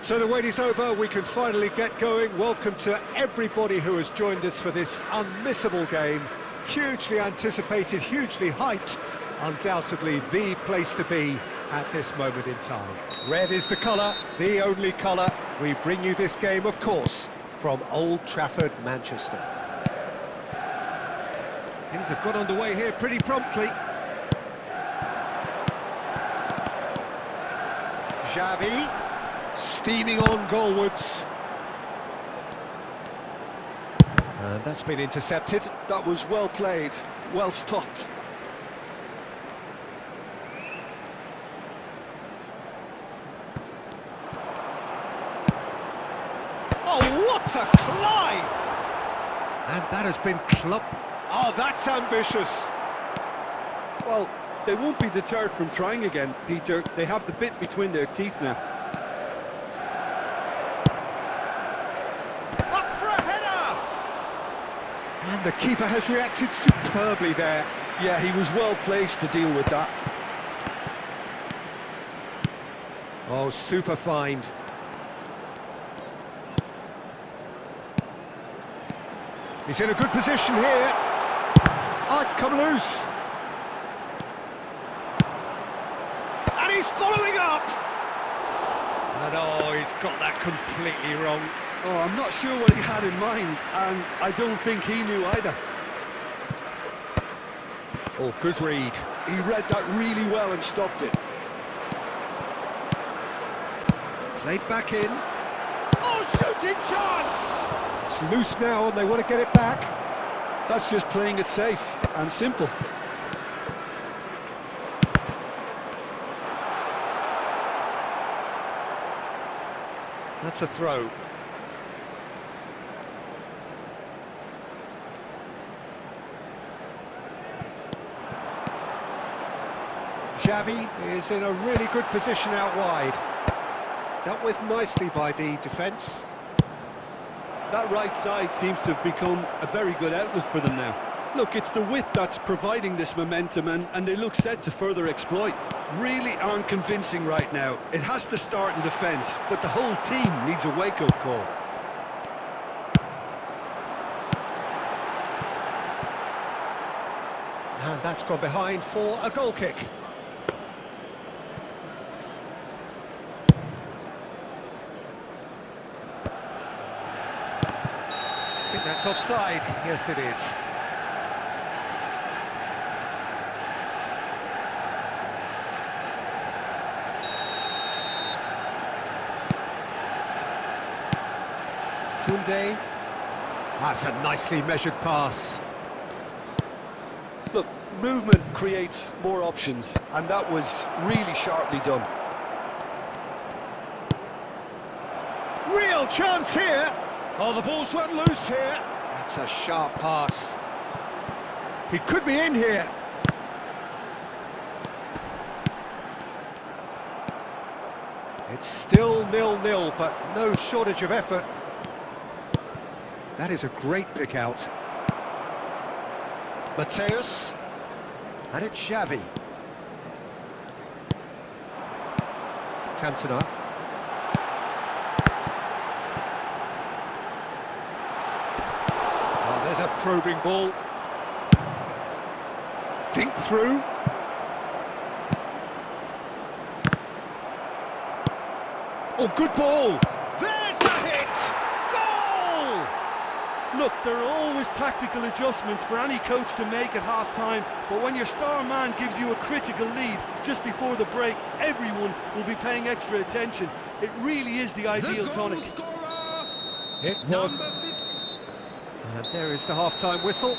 So the wait is over, we can finally get going. Welcome to everybody who has joined us for this unmissable game. Hugely anticipated, hugely hyped. Undoubtedly the place to be at this moment in time. Red is the colour, the only colour. We bring you this game, of course, from Old Trafford, Manchester. Things have got underway here pretty promptly. Xavi. Steaming on goalwards. And that's been intercepted. That was well played, well stopped. Oh, what a climb! And that has been clubbed. Oh, that's ambitious. Well, they won't be deterred from trying again, Peter. They have the bit between their teeth now. And the keeper has reacted superbly there. Yeah, he was well placed to deal with that. Oh, super find. He's in a good position here. Oh, it's come loose. And he's following up. And oh, he's got that completely wrong. Oh, I'm not sure what he had in mind, and I don't think he knew either. Oh, good read. He read that really well and stopped it. Played back in. Oh, shooting chance! It's loose now, and they want to get it back. That's just playing it safe and simple. That's a throw. Xavi is in a really good position out wide. Dealt with nicely by the defence. That right side seems to have become a very good outlet for them now. Look, it's the width that's providing this momentum, and they look set to further exploit. Really aren't convincing right now. It has to start in defence, but the whole team needs a wake-up call. And that's gone behind for a goal kick. That's offside. Yes, it is. Koundé. That's a nicely measured pass. Look, movement creates more options, and that was really sharply done. Real chance here. Oh, the ball's run loose here. That's a sharp pass. He could be in here. It's still 0-0, but no shortage of effort. That is a great pick out. Mateus. And it's Xavi. Cantona. Oh, there's a probing ball. Dink through. Oh, good ball. There's the hit! Goal! Look, there are always tactical adjustments for any coach to make at half-time, but when your star man gives you a critical lead just before the break, everyone will be paying extra attention. It really is the ideal tonic. It was. And there is the half-time whistle.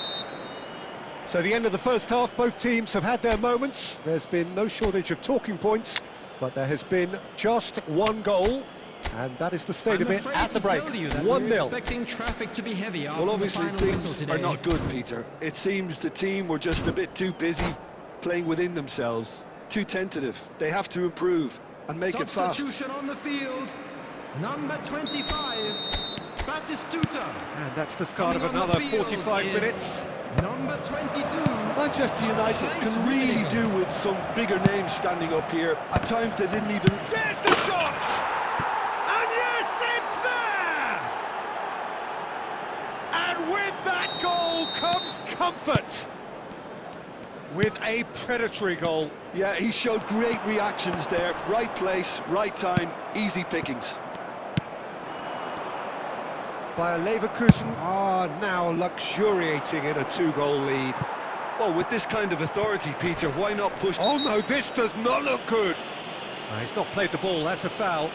So the end of the first half, both teams have had their moments. There's been no shortage of talking points, but there has been just one goal. And that is the state of it at the break, 1-0. Expecting traffic to be heavy after Well, obviously the final things whistle are today. not good, Peter. It seems the team were just a bit too busy playing within themselves, too tentative. They have to improve and make it fast. Substitution on the field, number 25, Batistuta. And that's the start Coming of on the another field 45 is minutes. Number 22. Manchester United can really do with some bigger names standing up here. At times they didn't even... There's the shot! And yes, it's there! And with that goal comes comfort. With a predatory goal. Yeah, he showed great reactions there. Right place, right time, easy pickings. Bayer Leverkusen are now luxuriating in a two-goal lead. Well, with this kind of authority, Peter, why not push... Oh no, this does not look good. He's not played the ball, that's a foul.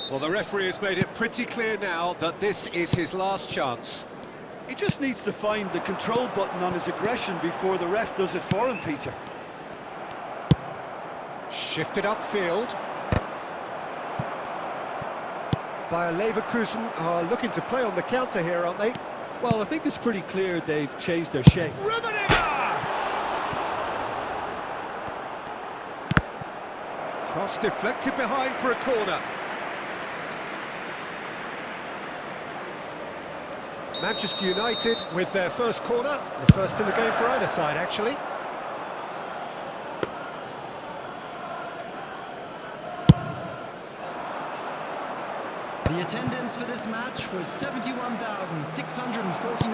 Well, the referee has made it pretty clear now that this is his last chance. He just needs to find the control button on his aggression before the ref does it for him, Peter. Shifted upfield. Bayer Leverkusen are looking to play on the counter here, aren't they? Well, I think it's pretty clear they've changed their shape. Cross deflected behind for a corner. Manchester United with their first corner, the first in the game for either side, actually. The attendance for this match was 71,649.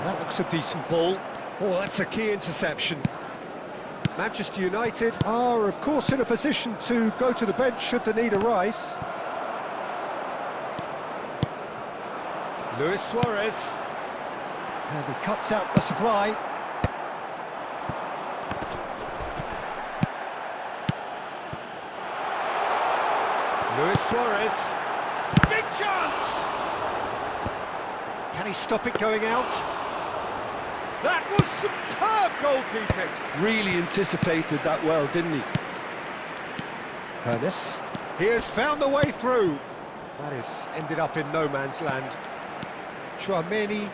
That looks a decent ball. Oh, that's a key interception. Manchester United are, of course, in a position to go to the bench should the need arise. Luis Suarez. And he cuts out the supply. Luis Suarez. Big chance! Can he stop it going out? That was superb goalkeeping! Really anticipated that well, didn't he? Ernest. He has found the way through. That is ended up in no man's land. Chouameni.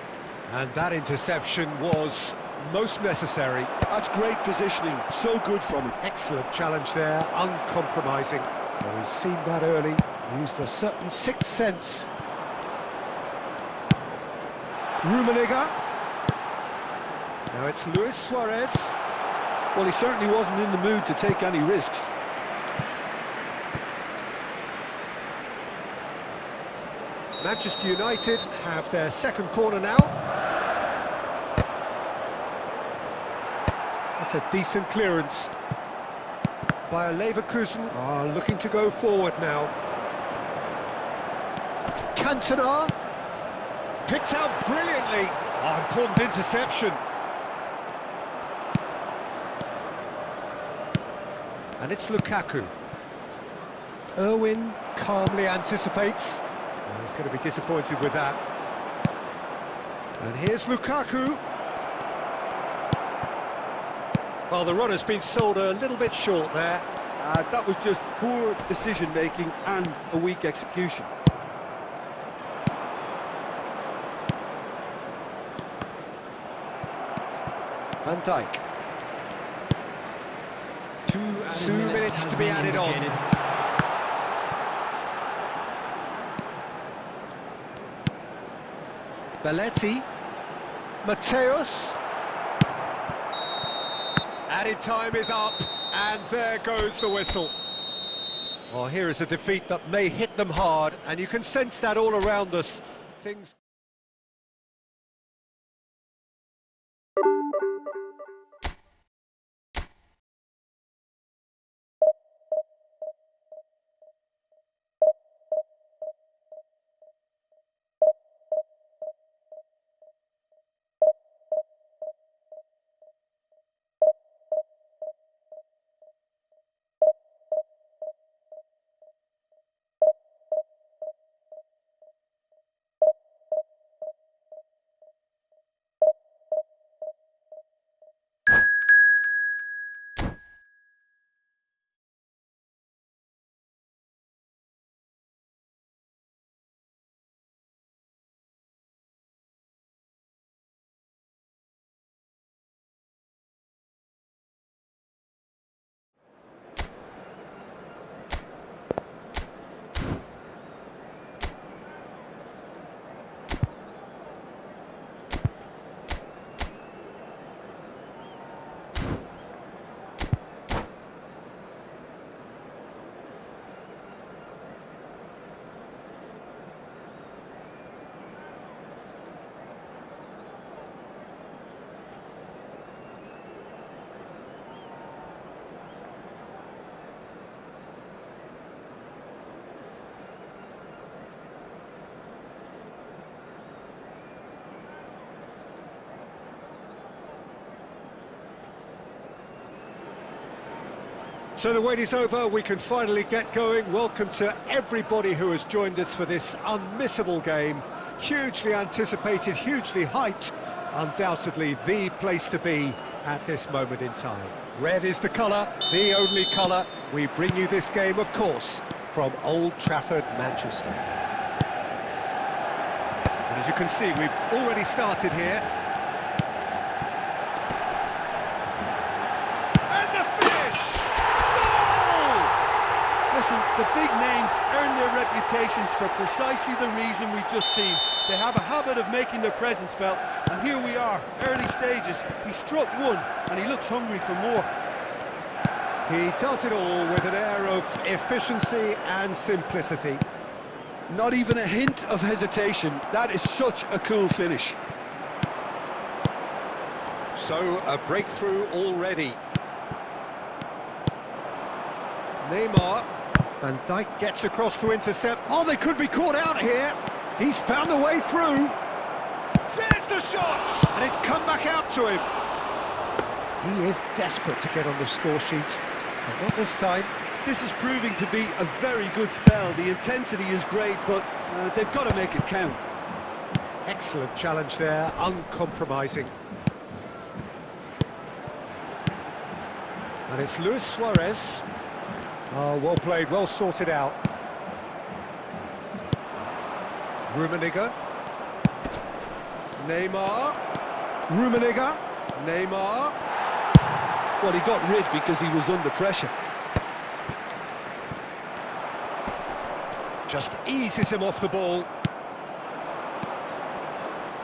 And that interception was most necessary. That's great positioning, so good from him. Excellent challenge there, uncompromising. Well, he's seen that early, used a certain sixth sense. Rummenigge. Now it's Luis Suarez. Well, he certainly wasn't in the mood to take any risks. Manchester United have their second corner now. That's a decent clearance. Bayer Leverkusen are looking to go forward now. Cantona picked out brilliantly. Oh, important interception. And it's Lukaku. Irwin calmly anticipates. Oh, he's going to be disappointed with that. And here's Lukaku. Well, the run has been sold a little bit short there. That was just poor decision-making and a weak execution. Van Dijk. 2 minutes to be added on. Belletti. Mateus. Added time is up, and there goes the whistle. Well, here is a defeat that may hit them hard, and you can sense that all around us. Things... So the wait is over, we can finally get going. Welcome to everybody who has joined us for this unmissable game. Hugely anticipated, hugely hyped. Undoubtedly the place to be at this moment in time. Red is the colour, the only colour. We bring you this game, of course, from Old Trafford, Manchester. And as you can see, we've already started here. Listen, the big names earn their reputations for precisely the reason we've just seen. They have a habit of making their presence felt, and here we are, early stages. He struck one, and he looks hungry for more. He does it all with an air of efficiency and simplicity. Not even a hint of hesitation. That is such a cool finish. So, a breakthrough already. Neymar. Van Dijk gets across to intercept. Oh, they could be caught out here. He's found a way through. There's the shot! And it's come back out to him. He is desperate to get on the score sheet. But not this time. This is proving to be a very good spell. The intensity is great, but they've got to make it count. Excellent challenge there, uncompromising. And it's Luis Suarez. Oh, well played, well sorted out. Rummenigge. Neymar. Rummenigge. Neymar. Well, he got rid because he was under pressure. Just eases him off the ball.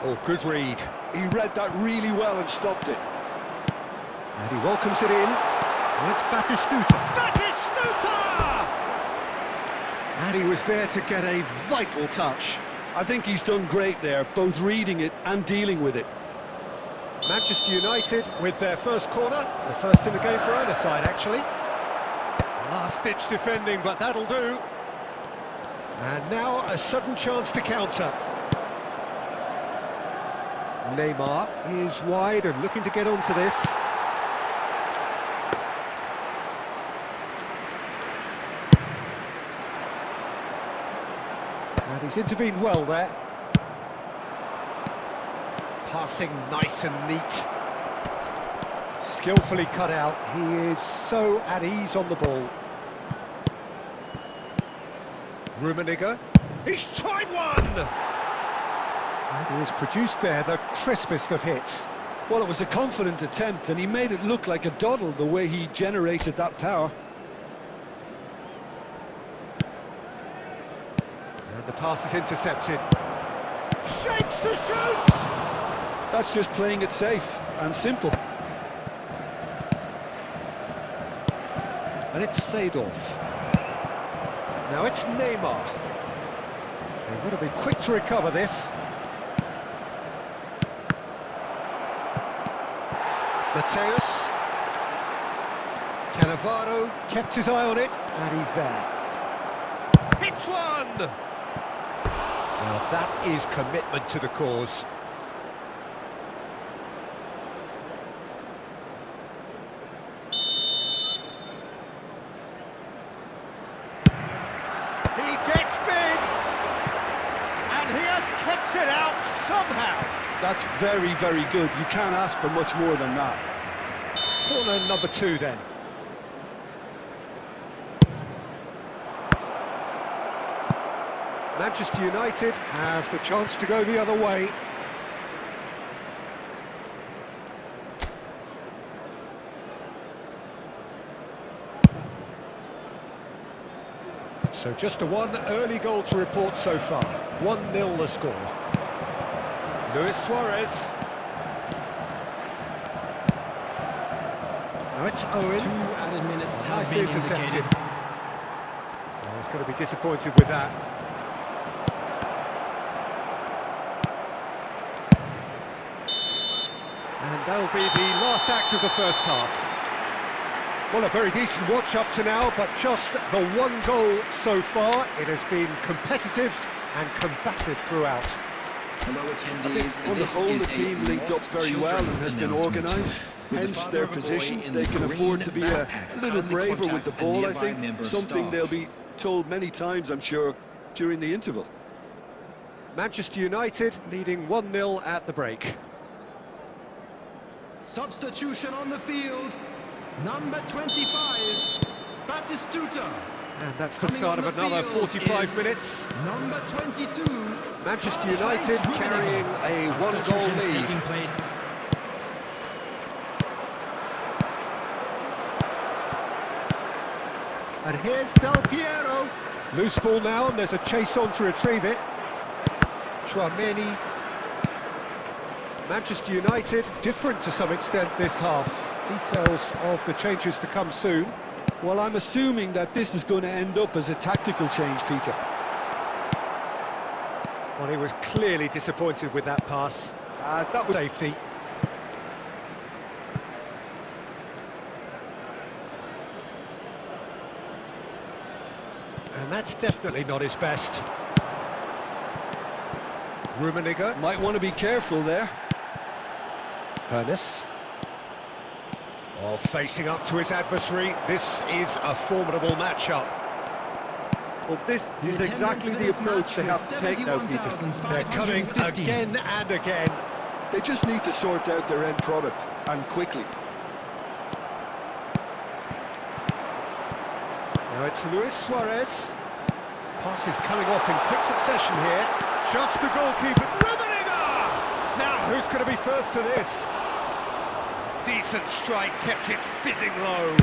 Oh, good read. He read that really well and stopped it. And he welcomes it in. And it's Batistuta. Batistuta! And he was there to get a vital touch. I think he's done great there, both reading it and dealing with it. Manchester United with their first corner, the first in the game for either side, actually. Last-ditch defending, but that'll do. And now a sudden chance to counter. Neymar is wide and looking to get onto this. And he's intervened well there. Passing nice and neat. Skillfully cut out. He is so at ease on the ball. Rummenigge. He's tried one! And he has produced there the crispest of hits. Well, it was a confident attempt, and he made it look like a doddle the way he generated that power. And the pass is intercepted. Shapes to shoot! That's just playing it safe and simple. And it's Seedorf. Now it's Neymar. They've got to be quick to recover this. Mateus. Cannavaro kept his eye on it, and he's there. Hits one! Well, that is commitment to the cause. He gets big! And he has kept it out somehow! That's very, very good. You can't ask for much more than that. Corner number 2 then. Manchester United have the chance to go the other way. So just a one early goal to report so far. 1-0 the score. Luis Suarez. Now it's Owen. 2 added minutes have Nicely been intercepted. indicated. Oh, he's going to be disappointed with that. And that'll be the last act of the first half. Well, a very decent watch up to now, but just the one goal so far. It has been competitive and combative throughout. I think on the whole the team linked up very well and has been organised. Hence their position. They can afford to be a little braver with the ball, I think. Something they'll be told many times, I'm sure, during the interval. Manchester United leading 1-0 at the break. Substitution on the field. Number 25, Batistuta. And that's the start of another 45 minutes. Number 22. Manchester United carrying a one-goal lead. And here's Del Piero. Loose ball now, and there's a chase on to retrieve it. Tchouaméni. Manchester United different to some extent this half. Details of the changes to come soon. Well, I'm assuming that this is going to end up as a tactical change, Peter. Well, he was clearly disappointed with that pass. That was safety. And that's definitely not his best. Rummenigge. Might want to be careful there. Ernest. Oh, facing up to his adversary. This is a formidable matchup. Well, this is exactly the approach they have to take now, Peter. They're coming again and again. They just need to sort out their end product, and quickly. Now it's Luis Suarez. Pass is coming off in quick succession here. Just the goalkeeper. Rummenigge! Now, who's going to be first to this? Decent strike, kept it fizzing low.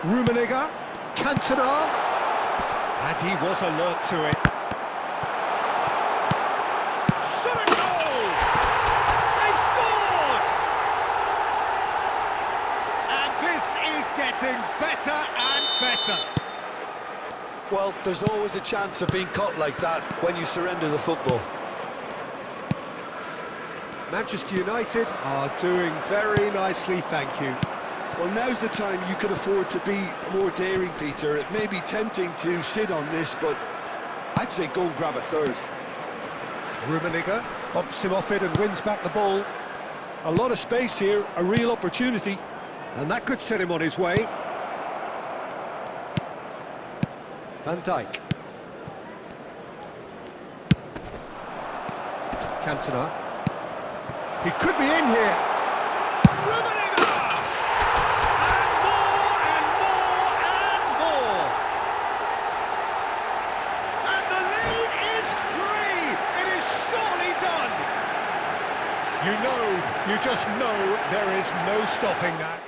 Rummenigge, Cantona, and he was alert to it. Shot and goal! They've scored! And this is getting better and better. Well, there's always a chance of being caught like that when you surrender the football. Manchester United are doing very nicely, thank you. Well, now's the time you can afford to be more daring, Peter. It may be tempting to sit on this, but I'd say go and grab a third. Rummenigge bumps him off it and wins back the ball. A lot of space here, a real opportunity. And that could set him on his way. Van Dijk. Cantona. He could be in here. Rummenigge! And more, and more, and more. And the lead is 3. It is surely done. You just know there is no stopping that.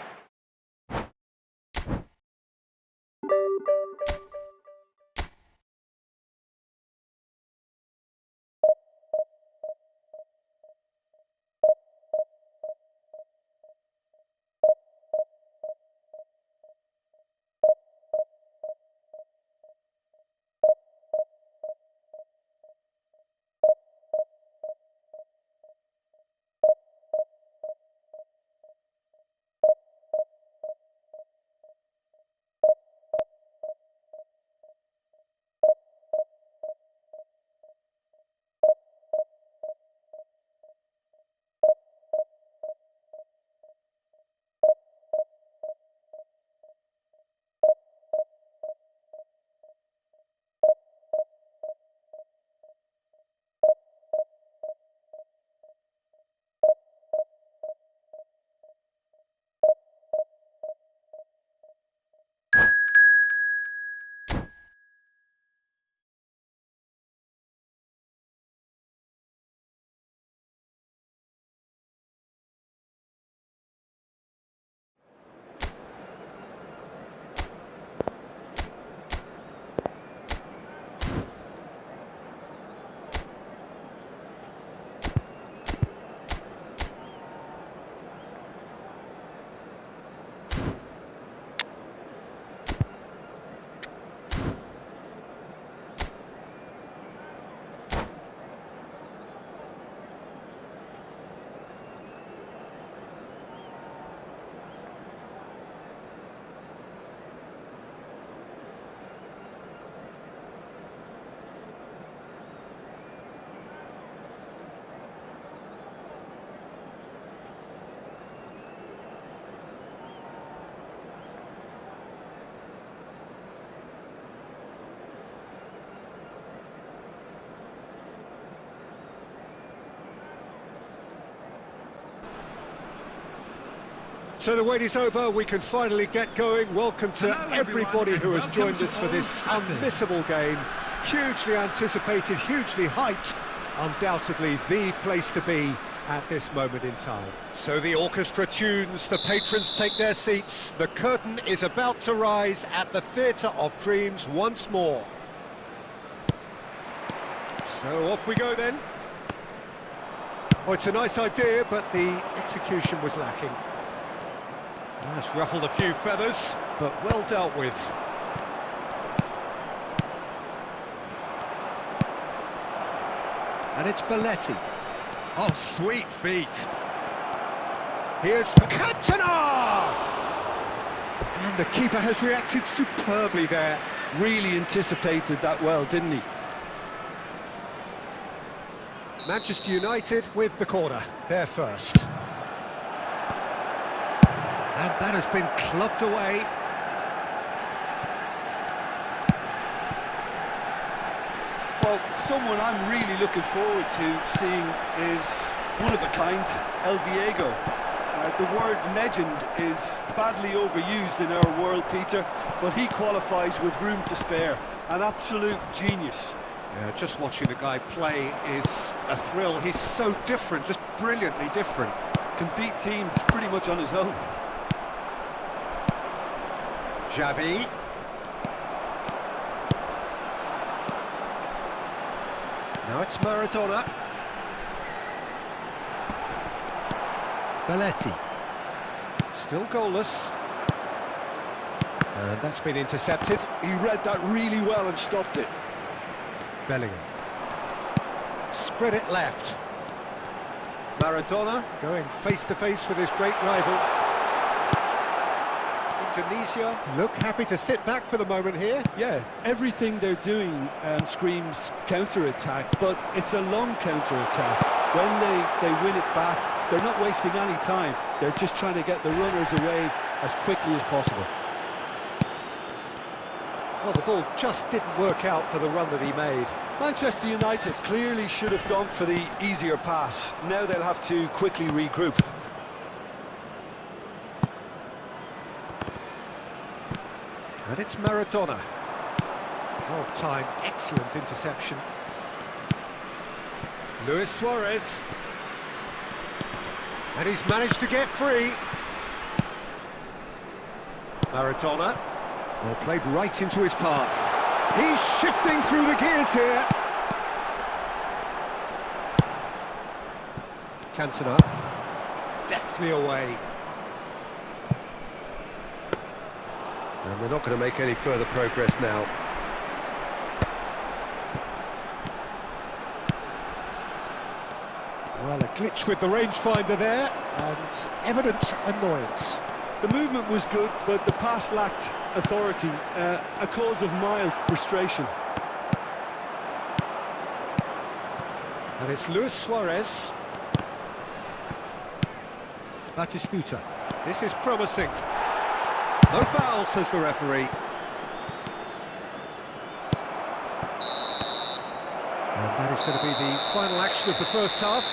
So the wait is over, we can finally get going. Welcome to everybody who has joined us for this unmissable game. Hugely anticipated, hugely hyped, undoubtedly the place to be at this moment in time. So the orchestra tunes, the patrons take their seats, the curtain is about to rise at the Theatre of Dreams once more. So off we go then. Oh, it's a nice idea, but the execution was lacking. That's ruffled a few feathers, but well dealt with. And it's Belletti. Oh, sweet feet. Here's Cantona! And the keeper has reacted superbly there. Really anticipated that well, didn't he? Manchester United with the corner, they're first. And that has been clubbed away. Well, someone I'm really looking forward to seeing is one of a kind, El Diego. The word legend is badly overused in our world, Peter, but he qualifies with room to spare. An absolute genius. Yeah, just watching the guy play is a thrill. He's so different, just brilliantly different. Can beat teams pretty much on his own. Xavi. Now it's Maradona. Belletti. Still goalless. And that's been intercepted. He read that really well and stopped it. Bellingham. Spread it left. Maradona going face-to-face with his great rival. Indonesia look happy to sit back for the moment here. Yeah, everything they're doing screams counter-attack, but it's a long counter-attack. When they win it back, they're not wasting any time. They're just trying to get the runners away as quickly as possible. Well, the ball just didn't work out for the run that he made. Manchester United clearly should have gone for the easier pass. Now they'll have to quickly regroup. And it's Maradona. Well-timed, excellent interception. Luis Suarez. And he's managed to get free. Maradona. Well, played right into his path. He's shifting through the gears here. Cantona. Deftly away. And they're not going to make any further progress now. Well, a glitch with the rangefinder there, and evident annoyance. The movement was good, but the pass lacked authority, a cause of mild frustration. And it's Luis Suarez. Batistuta. This is promising. No foul, says the referee. And that is going to be the final action of the first half.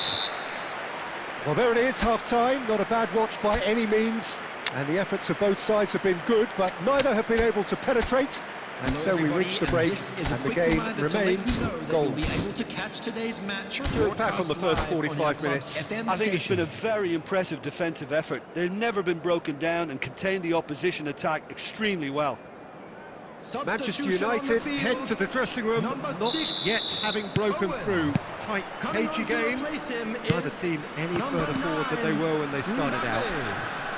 Well, there it is, half-time. Not a bad watch by any means. And the efforts of both sides have been good, but neither have been able to penetrate. And so we reach the break, and the game remains goalless. Look back on the first 45 minutes. I think it's been a very impressive defensive effort. They've never been broken down and contained the opposition attack extremely well. Manchester United head to the dressing room, not yet having broken through. Tight, cagey game. Neither team any further forward than they were when they started out.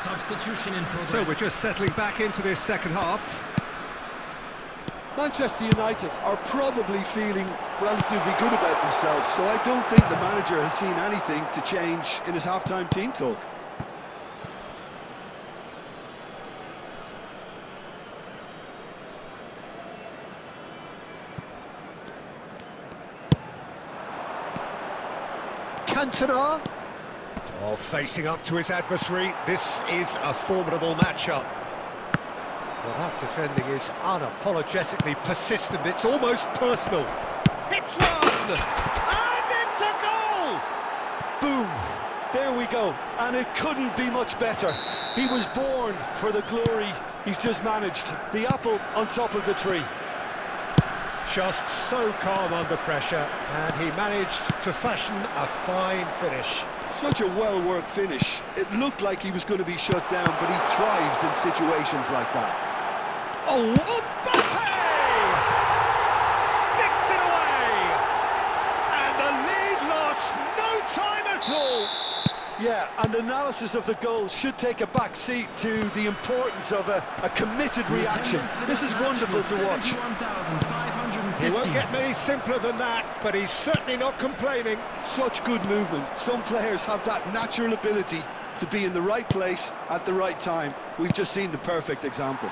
Substitution in progress. So we're just settling back into this second half. Manchester United are probably feeling relatively good about themselves, so I don't think the manager has seen anything to change in his half-time team talk. Cantona. Oh, facing up to his adversary. This is a formidable matchup. Well, that defending is unapologetically persistent. It's almost personal. Hits one! And it's a goal! Boom! There we go. And it couldn't be much better. He was born for the glory he's just managed. The apple on top of the tree. Just so calm under pressure, and he managed to fashion a fine finish. Such a well-worked finish. It looked like he was going to be shut down, but he thrives in situations like that. Oh, Mbappe! Sticks it away! And the lead lost no time at all! Yeah, and analysis of the goal should take a back seat to the importance of a committed reaction. This is wonderful to watch. He won't get many simpler than that, but he's certainly not complaining. Such good movement. Some players have that natural ability to be in the right place at the right time. We've just seen the perfect example.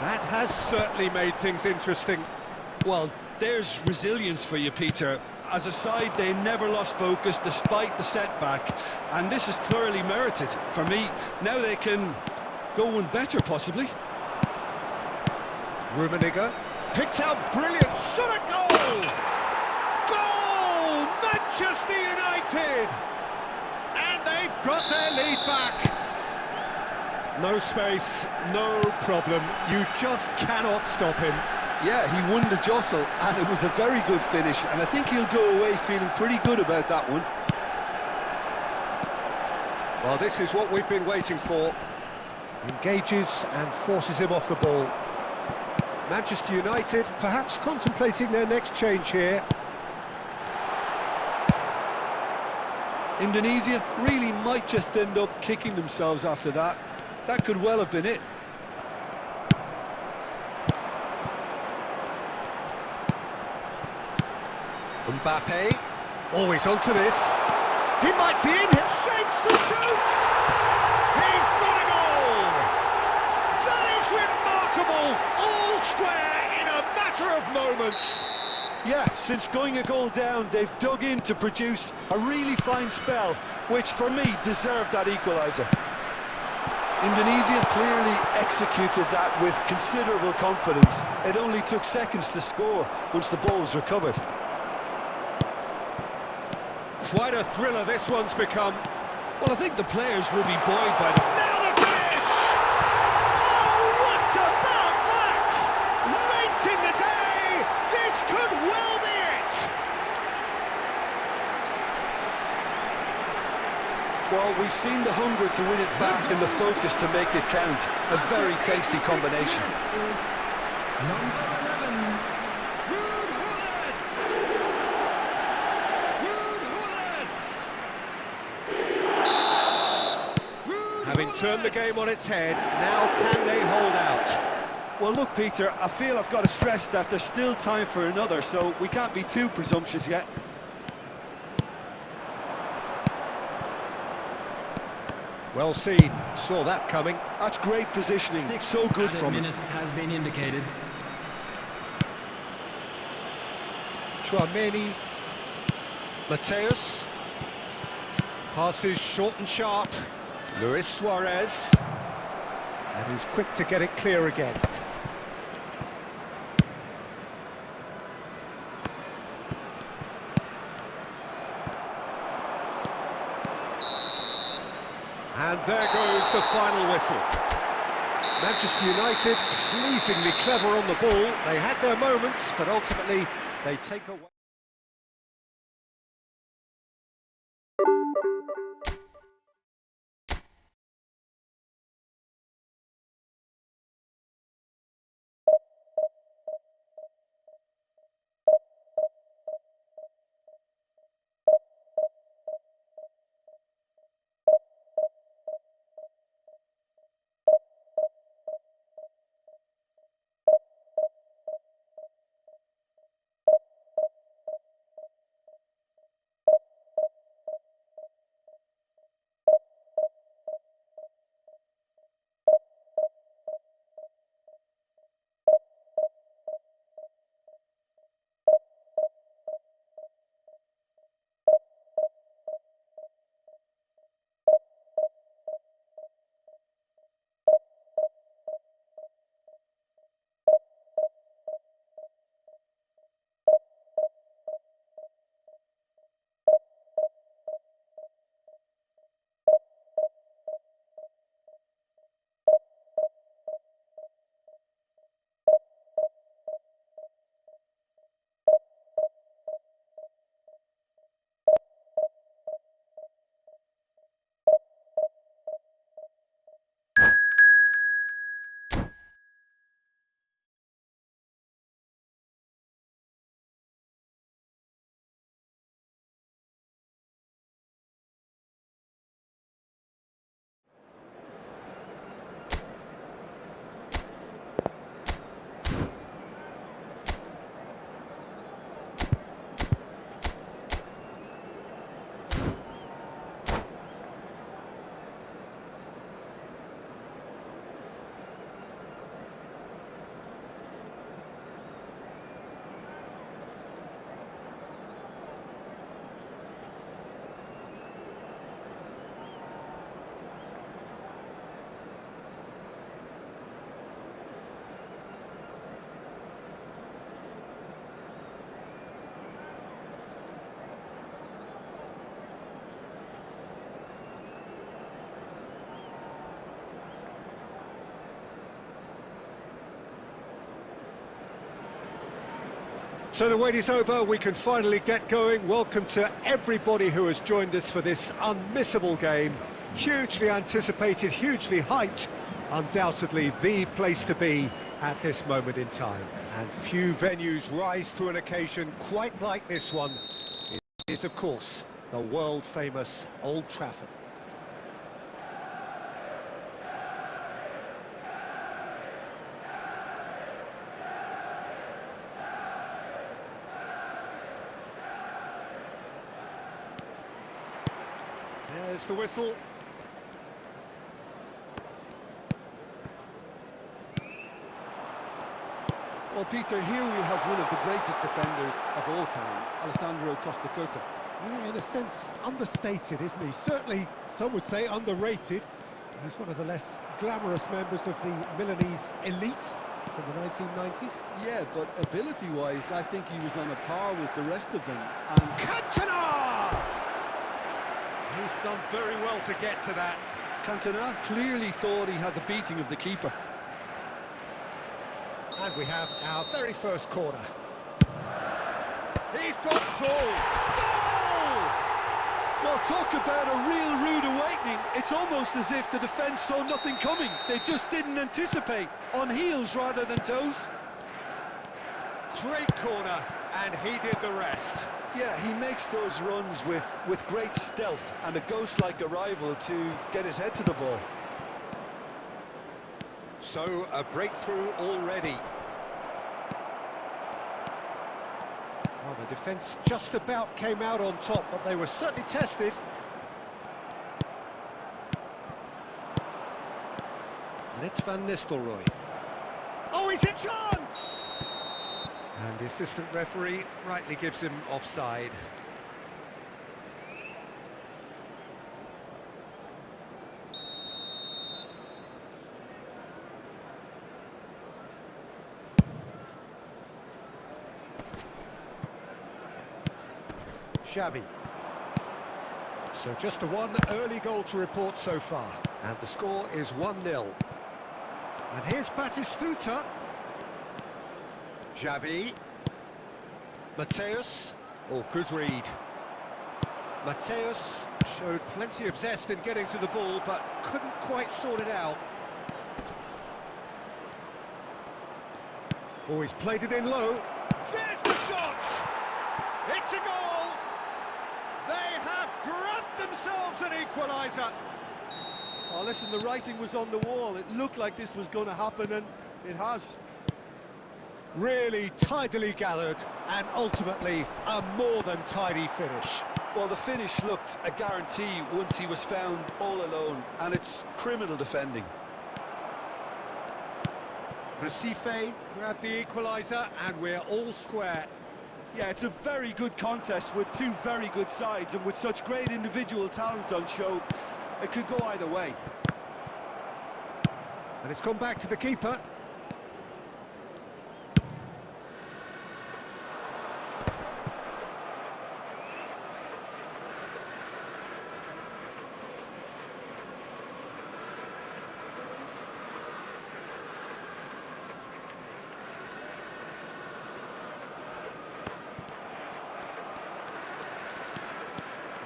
That has certainly made things interesting. Well, there's resilience for you, Peter. As a side, they never lost focus despite the setback, and this is thoroughly merited. For me, now they can go one better, possibly. Rummenigge picks out brilliant shot at goal! Goal! Manchester United! And they've got their lead back. No space, no problem. You just cannot stop him. Yeah, he won the jostle, and it was a very good finish, and I think he'll go away feeling pretty good about that one. Well, this is what we've been waiting for. Engages and forces him off the ball. Manchester United perhaps contemplating their next change here. Indonesia really might just end up kicking themselves after that. That could well have been it. Mbappe. Always onto this. He might be in. Shapes to shoot. He's got a goal. That is remarkable. All square in a matter of moments. Yeah, since going a goal down, they've dug in to produce a really fine spell, which for me deserved that equaliser. Indonesia clearly executed that with considerable confidence. It only took seconds to score once the ball was recovered. Quite a thriller this one's become. Well, I think the players will be buoyed by the... Now the finish! Oh, what about that? Late in the day, this could well be it! Well, we've seen the hunger to win it back and the focus to make it count. A very tasty combination. Number 11, Ruud Gullit. Having turned the game on its head, now can they hold out? Well, look, Peter, I feel I've got to stress that there's still time for another, so we can't be too presumptuous yet. Well seen, saw that coming. That's great positioning, so good from him. Minutes has been indicated. Chouameni, Mateus, passes short and sharp. Luis Suarez, and he's quick to get it clear again. And there goes the final whistle. Manchester United pleasingly clever on the ball. They had their moments, but ultimately they take away. So the wait is over, we can finally get going. Welcome to everybody who has joined us for this unmissable game. Hugely anticipated, hugely hyped. Undoubtedly the place to be at this moment in time. And few venues rise to an occasion quite like this one. It is, of course, the world-famous Old Trafford. There's the whistle. Well, Peter, here we have one of the greatest defenders of all time, Alessandro Costa. Yeah, in a sense, understated, isn't he? Certainly, some would say underrated. He's one of the less glamorous members of the Milanese elite from the 1990s. Yeah, but ability-wise, I think he was on a par with the rest of them. And Cantona! He's done very well to get to that. Cantona clearly thought he had the beating of the keeper. And we have our very first corner. He's got goal! Goal! Well, talk about a real rude awakening. It's almost as if the defence saw nothing coming. They just didn't anticipate, on heels rather than toes. Great corner, and he did the rest. Yeah, he makes those runs with great stealth and a ghost-like arrival to get his head to the ball. So, a breakthrough already. Well, the defence just about came out on top, but they were certainly tested. And it's Van Nistelrooy. Oh, he's a chance! And the assistant referee rightly gives him offside. Xavi. So just one early goal to report so far, and the score is 1-0. And here's Batistuta. Xavi. Mateus. Oh, good read. Mateus showed plenty of zest in getting to the ball, but couldn't quite sort it out. Oh, he's played it in low. There's the shot! It's a goal! They have grabbed themselves an equaliser. Oh, listen, the writing was on the wall. It looked like this was going to happen, and it has. Really tidily gathered, and ultimately a more than tidy finish. Well, the finish looked a guarantee once he was found all alone, and it's criminal defending. Recife grabbed the equaliser, and we're all square. Yeah, it's a very good contest with two very good sides, and with such great individual talent on show, it could go either way. And it's come back to the keeper.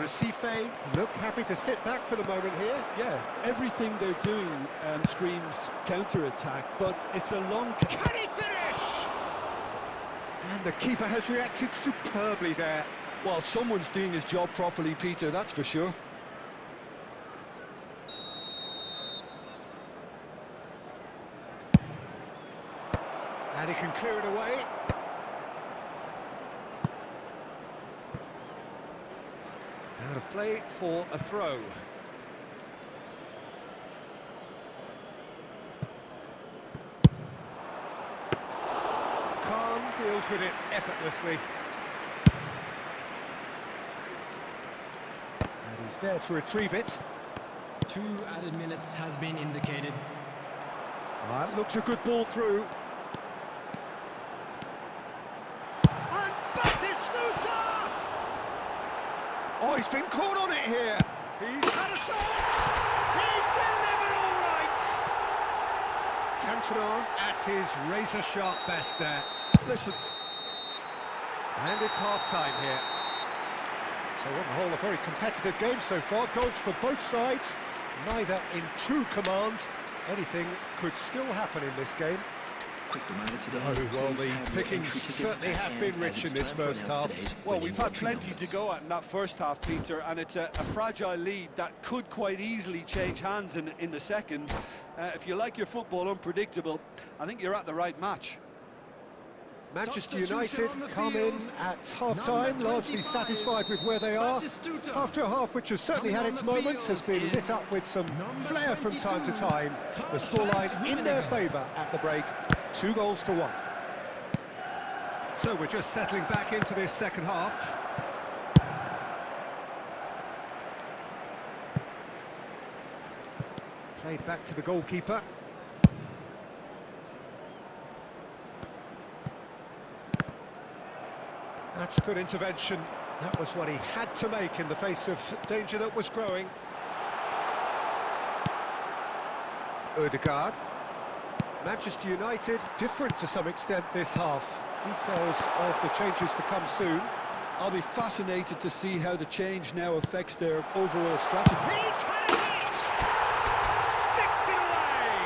Recife look happy to sit back for the moment here. Yeah, everything they're doing screams counter-attack, but it's a long... Can he finish? And the keeper has reacted superbly there. Well, someone's doing his job properly, Peter, that's for sure. And he can clear it away. Out of play for a throw. Khan deals with it effortlessly. And he's there to retrieve it. 2 added minutes has been indicated. That looks a good ball through. And Batistuta! Oh, he's been caught on it here. He's had a shot. He's delivered all right. Cantona at his razor-sharp best there. Listen. And it's half-time here. So on the whole, a very competitive game so far. Goals for both sides, neither in true command. Anything could still happen in this game. Oh, well, the pickings certainly have been rich in this first half. Well, we've had plenty to go at in that first half, Peter, and it's a fragile lead that could quite easily change hands in the second. If you like your football unpredictable, I think you're at the right match. Manchester United come in at half-time, largely satisfied with where they are. After a half which has certainly had its moments, has been lit up with some flair from time to time. The scoreline in their favour at the break, 2-1. So we're just settling back into this second half. Played back to the goalkeeper. That's a good intervention. That was what he had to make in the face of danger that was growing. Ødegaard. Manchester United different to some extent this half. Details of the changes to come soon. I'll be fascinated to see how the change now affects their overall strategy. He's had it! Sticks it away!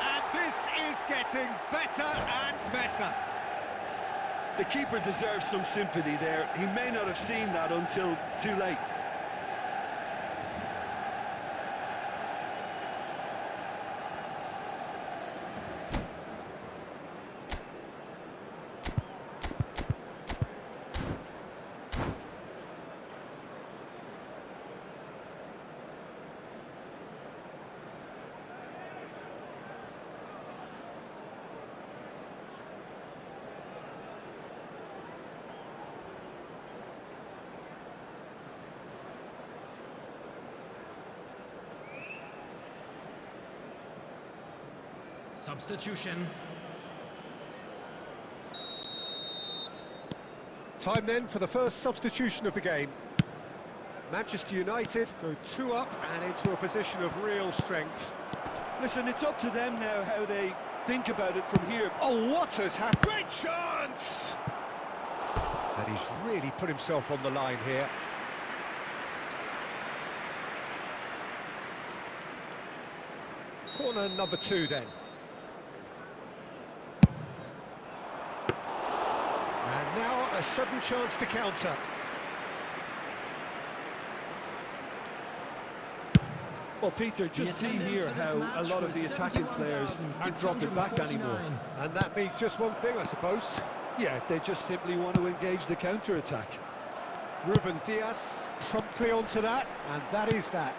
And this is getting better and better. The keeper deserves some sympathy there. He may not have seen that until too late. Substitution. Time then for the first substitution of the game. Manchester United go 2 up and into a position of real strength. Listen, it's up to them now how they think about it from here. Oh, what has happened? Great chance! And he's really put himself on the line here. Corner number 2 then. And now a sudden chance to counter. Well, Peter, just see here how a lot of the attacking players aren't dropping back anymore. And that means just one thing, I suppose. Yeah, they just simply want to engage the counter-attack. Ruben Dias promptly onto that, and that is that.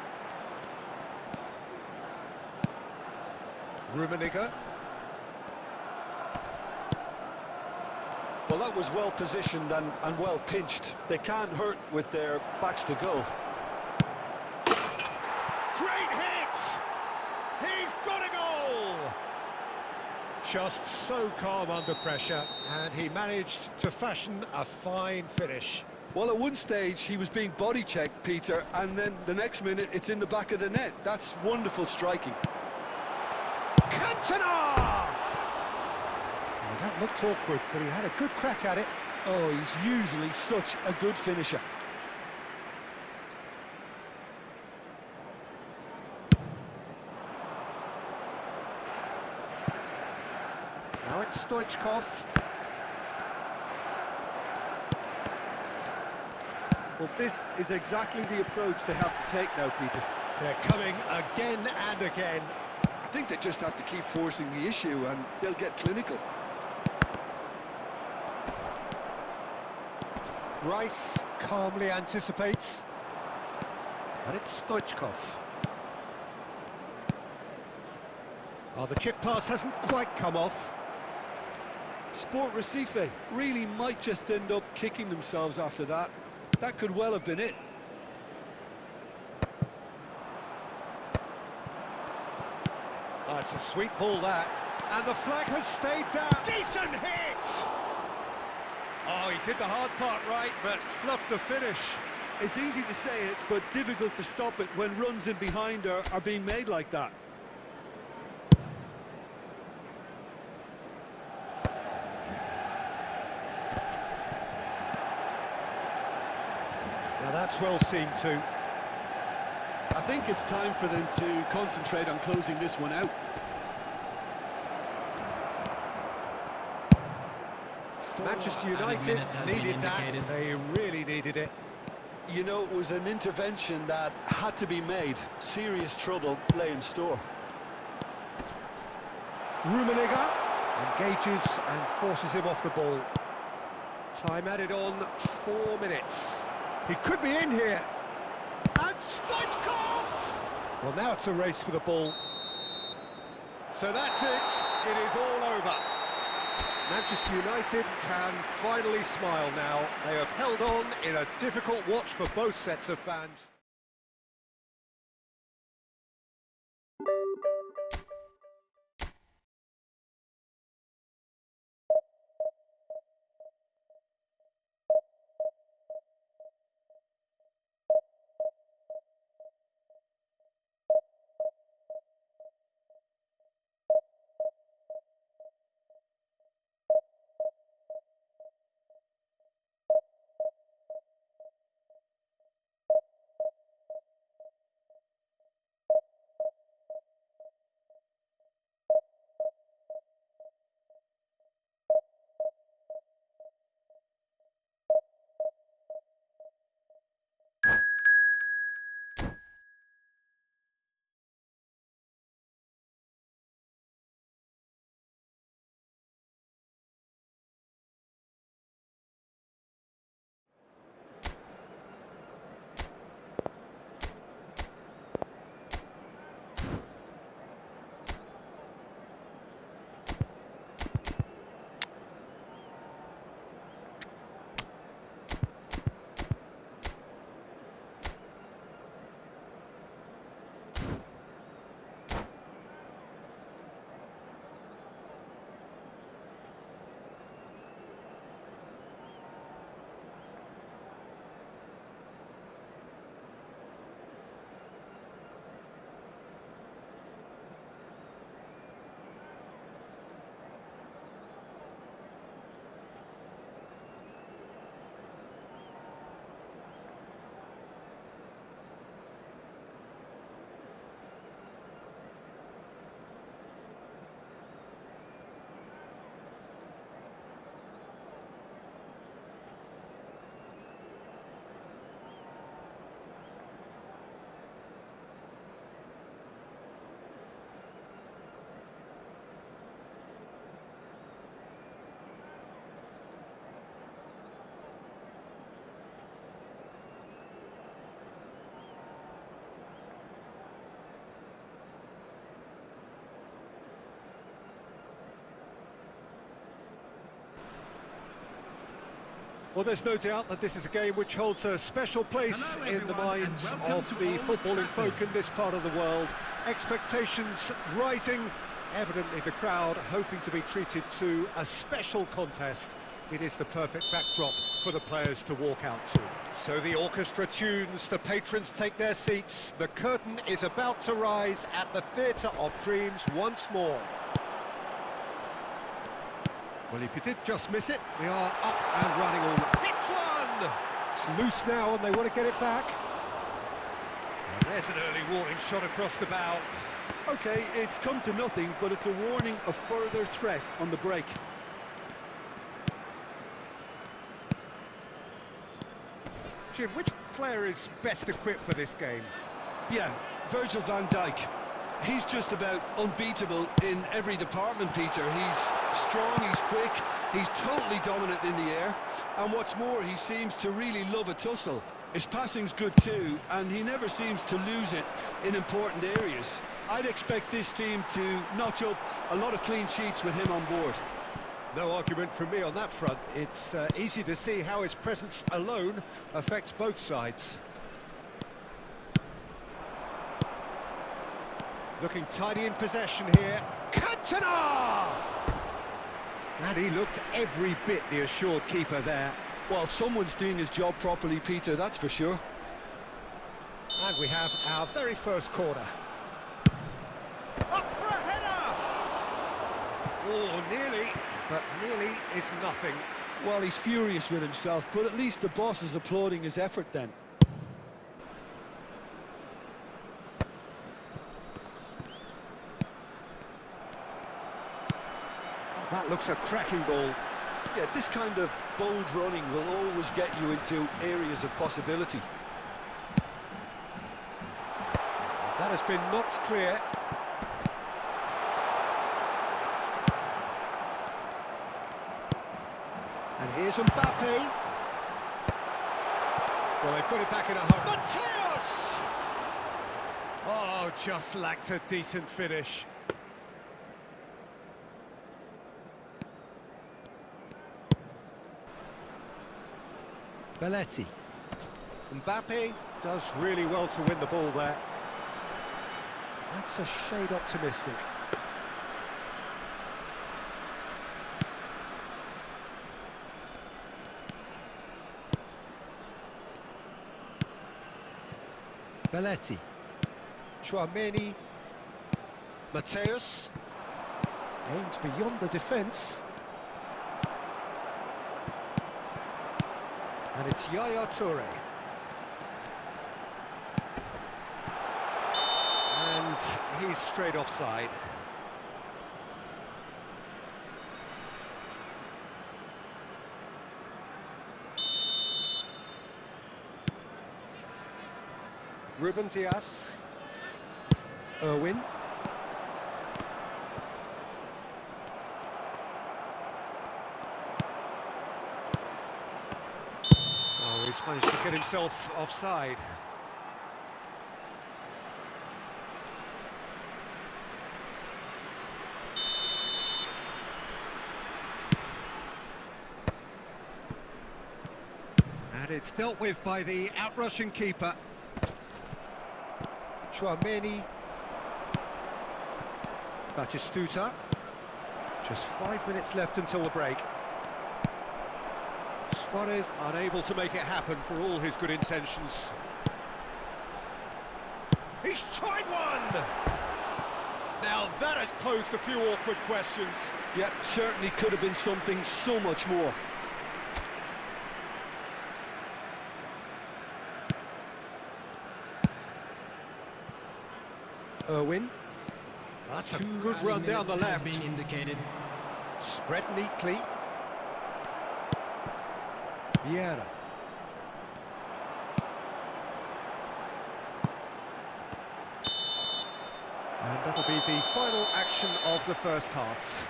Rummenigge. Well, that was well positioned and well pinched. They can't hurt with their backs to goal. Great hit! He's got a goal! Just so calm under pressure, and he managed to fashion a fine finish. Well, at one stage he was being body checked, Peter, and then the next minute it's in the back of the net. That's wonderful striking. Cantona! Well, that looked awkward, but he had a good crack at it. Oh, he's usually such a good finisher. Now it's Stoichkov. Well, this is exactly the approach they have to take now, Peter. They're coming again and again. I think they just have to keep forcing the issue and they'll get clinical. Rice calmly anticipates. But it's Stoichkov. Oh, the chip pass hasn't quite come off. Sport Recife really might just end up kicking themselves after that. That could well have been it. Oh, it's a sweet ball, that. And the flag has stayed down. Decent hit! Oh, he did the hard part right, but fluffed the finish. It's easy to say it, but difficult to stop it when runs in behind are being made like that. Now that's well seen too. I think it's time for them to concentrate on closing this one out. Manchester United needed that. They really needed it. You know, it was an intervention that had to be made. Serious trouble lay in store. Rummenigge. Engages and forces him off the ball. Time added on, 4 minutes. He could be in here. And Stoichkov! Well, now it's a race for the ball. So that's it. It is all over. Manchester United can finally smile now. They have held on in a difficult watch for both sets of fans. Well, there's no doubt that this is a game which holds a special place in the minds of the footballing folk in this part of the world. Expectations rising, evidently the crowd hoping to be treated to a special contest. It is the perfect backdrop for the players to walk out to. So the orchestra tunes, the patrons take their seats, the curtain is about to rise at the Theatre of Dreams once more. Well, if you did just miss it, we are up and running all. Hits one! It's loose now and they want to get it back. And there's an early warning shot across the bow. OK, it's come to nothing, but it's a warning of further threat on the break. Jim, which player is best equipped for this game? Yeah, Virgil van Dijk. He's just about unbeatable in every department, Peter. He's strong, he's quick, he's totally dominant in the air. And what's more, he seems to really love a tussle. His passing's good too, and he never seems to lose it in important areas. I'd expect this team to notch up a lot of clean sheets with him on board. No argument from me on that front. It's easy to see how his presence alone affects both sides. Looking tidy in possession here. Cantona! And he looked every bit the assured keeper there. Well, someone's doing his job properly, Peter, that's for sure. And we have our very first corner. Up for a header! Oh, nearly, but nearly is nothing. Well, he's furious with himself, but at least the boss is applauding his effort then. That looks a cracking ball. Yeah, this kind of bold running will always get you into areas of possibility. That has been knocked clear. And here's Mbappe. Well, they've got it back in a hurry. Mateus! Oh, just lacked a decent finish. Belletti. Mbappe does really well to win the ball there. That's a shade optimistic. Belletti. Chouameni. Mateus. Aims beyond the defence. And it's Yaya Toure. And he's straight offside. Ruben Dias. Irwin. Oh, he's managed to get himself offside. And it's dealt with by the outrushing keeper. Chouameni. Batistuta. Just 5 minutes left until the break. Suarez unable to make it happen for all his good intentions. He's tried one! Now that has posed a few awkward questions. Yeah, certainly could have been something so much more. Irwin. That's a good run down the left. Been indicated. Spread neatly. Vieira. And that'll be the final action of the first half.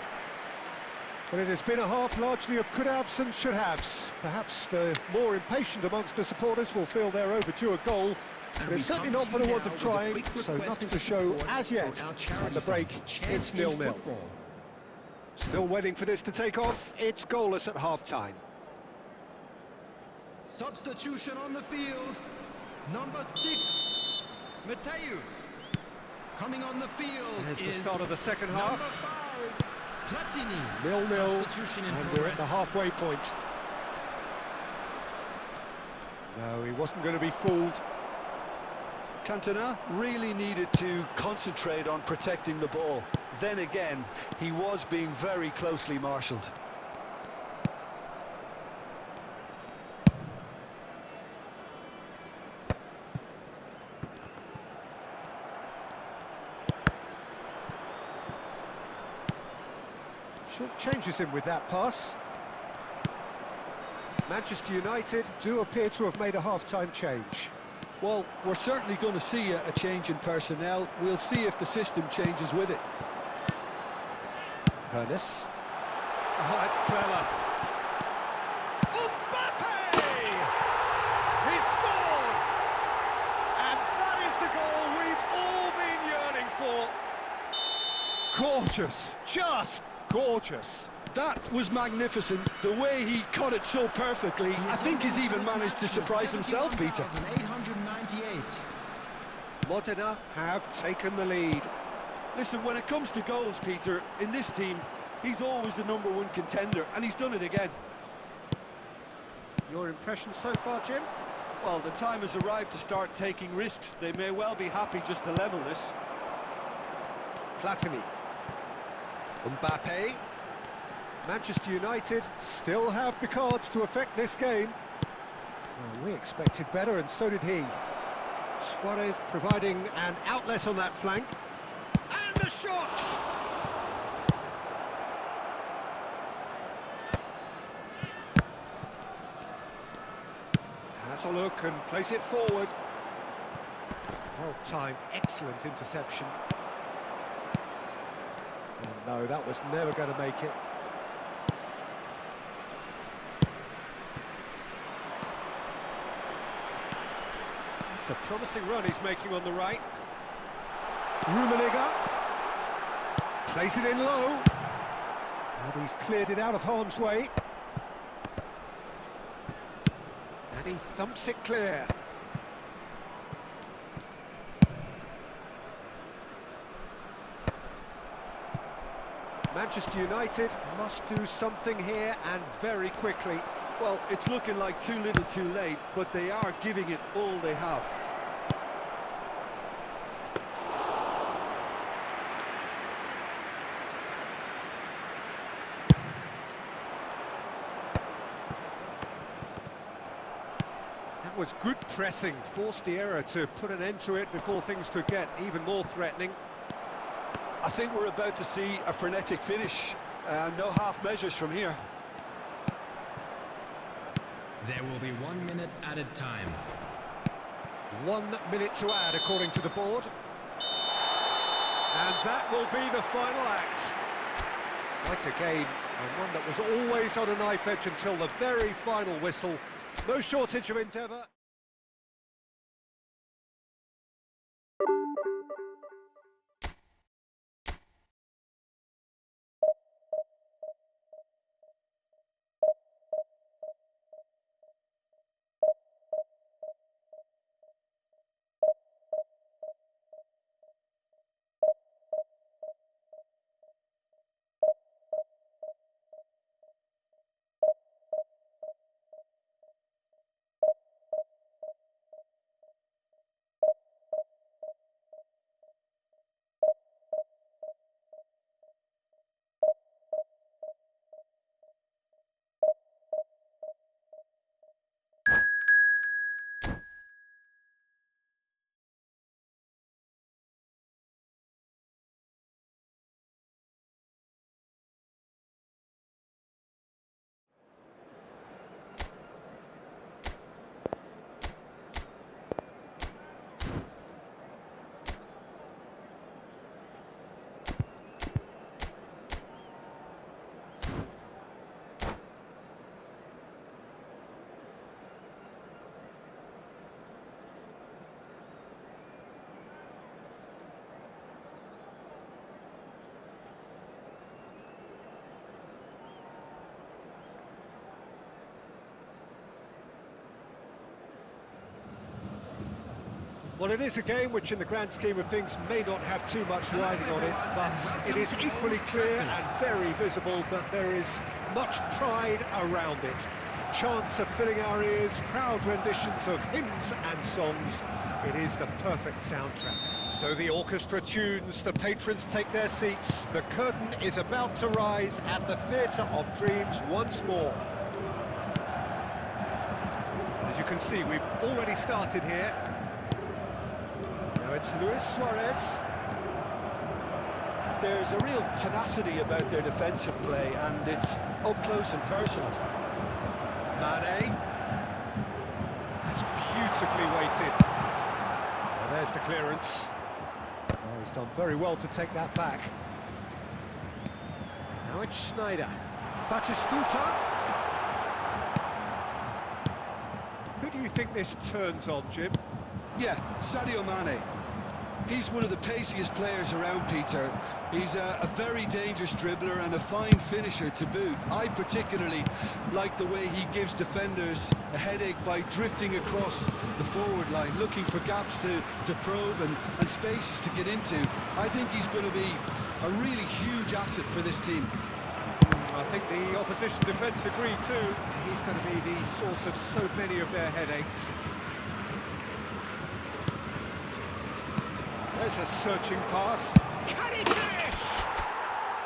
But it has been a half largely of could-haves and should-haves. Perhaps the more impatient amongst the supporters will feel they're overdue a goal. But it's certainly not for the want of trying, so nothing to show as yet. At the break, it's 0-0. Still waiting for this to take off. It's goalless at half-time. Substitution on the field. Number 6, Mateus. Coming on the field. There's the is start of the second half. Number 5, Platini. 0-0, Substitution in and progress. we're at the halfway point. No, he wasn't going to be fooled. Cantona really needed to concentrate on protecting the ball. Then again, he was being very closely marshalled. Changes him with that pass. Manchester United do appear to have made a half-time change. Well, we're certainly going to see a change in personnel. We'll see if the system changes with it. Hernes. Oh, that's clever. Mbappe! He scored! And that is the goal we've all been yearning for. Gorgeous, just gorgeous. That was magnificent. The way he cut it so perfectly. I think he's even managed to surprise himself, Peter. 898. Modena have taken the lead. Listen, when it comes to goals, Peter, in this team, he's always the #1 contender, and he's done it again. Your impression so far, Jim? Well, the time has arrived to start taking risks. They may well be happy just to level this. Platini. Mbappe. Manchester United still have the cards to affect this game. Well, we expected better, and so did he. Suarez providing an outlet on that flank. And the shot! Has a look and plays it forward. Well-timed, excellent interception. And no, that was never going to make it. It's a promising run he's making on the right. Rummenigge plays it in low, and he's cleared it out of harm's way. And he thumps it clear. Manchester United must do something here, and very quickly. Well, it's looking like too little too late, but they are giving it all they have. That was good pressing, forced the error to put an end to it before things could get even more threatening. I think we're about to see a frenetic finish. No half measures from here. There will be 1 minute added time. 1 minute to add, according to the board. And that will be the final act. Quite a game, and one that was always on a knife edge until the very final whistle. No shortage of endeavour. Well, it is a game which, in the grand scheme of things, may not have too much riding on it, but it is equally clear and very visible that there is much pride around it. Chants are filling our ears, proud renditions of hymns and songs. It is the perfect soundtrack. So the orchestra tunes, the patrons take their seats, the curtain is about to rise at the Theatre of Dreams once more. As you can see, we've already started here. Now it's Luis Suarez. There's a real tenacity about their defensive play, and it's up close and personal. Mane. That's beautifully weighted. Well, there's the clearance. Oh, he's done very well to take that back. Now it's Sneijder. Batistuta. Who do you think this turns on, Jim? Yeah, Sadio Mane. He's one of the paciest players around, Peter. He's a very dangerous dribbler and a fine finisher to boot. I particularly like the way he gives defenders a headache by drifting across the forward line, looking for gaps to probe and spaces to get into. I think he's going to be a really huge asset for this team. I think the opposition defence agreed too. He's going to be the source of so many of their headaches. There's a searching pass. Can he finish?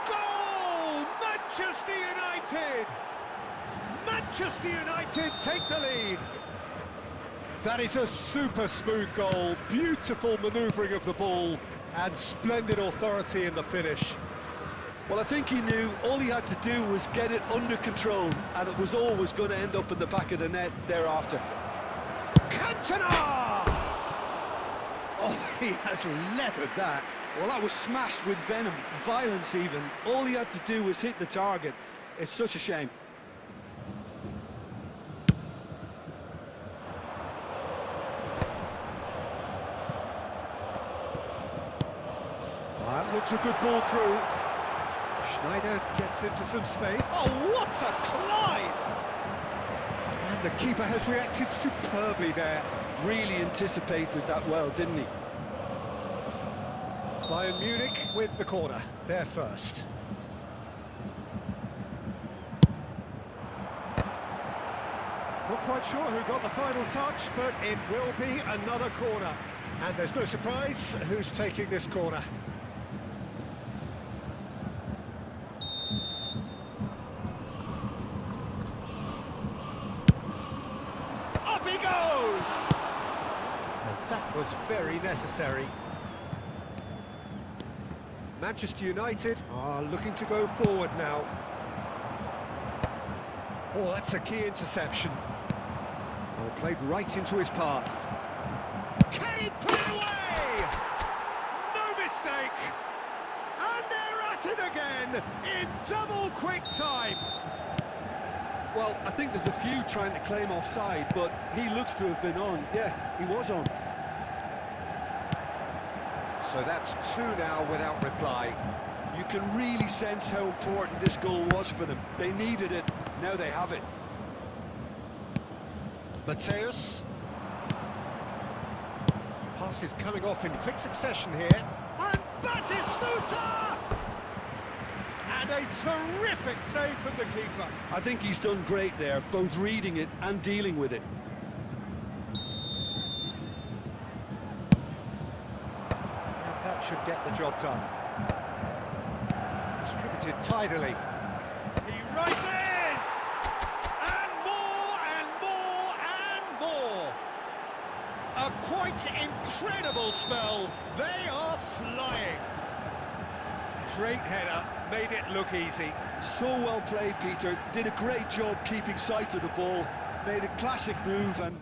Goal! Manchester United! Manchester United take the lead. That is a super smooth goal. Beautiful manoeuvring of the ball and splendid authority in the finish. Well, I think he knew all he had to do was get it under control, and it was always going to end up in the back of the net thereafter. Cantona! Oh, he has leathered that. Well, that was smashed with venom, violence even. All he had to do was hit the target. It's such a shame. good ball through. Schneider gets into some space. Oh, what a climb! And the keeper has reacted superbly there. Really anticipated that well, didn't he? Bayern Munich with the corner. They're first. Not quite sure who got the final touch, but it will be another corner. And there's no surprise who's taking this corner. Up he goes! And that was very necessary. Manchester United are looking to go forward now. Oh, that's a key interception. Oh, played right into his path. Can he put it away? No mistake! And they're at it again in double quick time. Well, I think there's a few trying to claim offside, but he looks to have been on. Yeah, he was on. So that's two now without reply. You can really sense how important this goal was for them. They needed it, now they have it. Mateus. Pass is coming off in quick succession here. And Batistuta! And a terrific save from the keeper. I think he's done great there, both reading it and dealing with it. And that should get the job done. Distributed tidily. He rises! And more and more and more! A quite incredible spell. They are flying. Great header, made it look easy. So well played, Peter. Did a great job keeping sight of the ball. Made a classic move and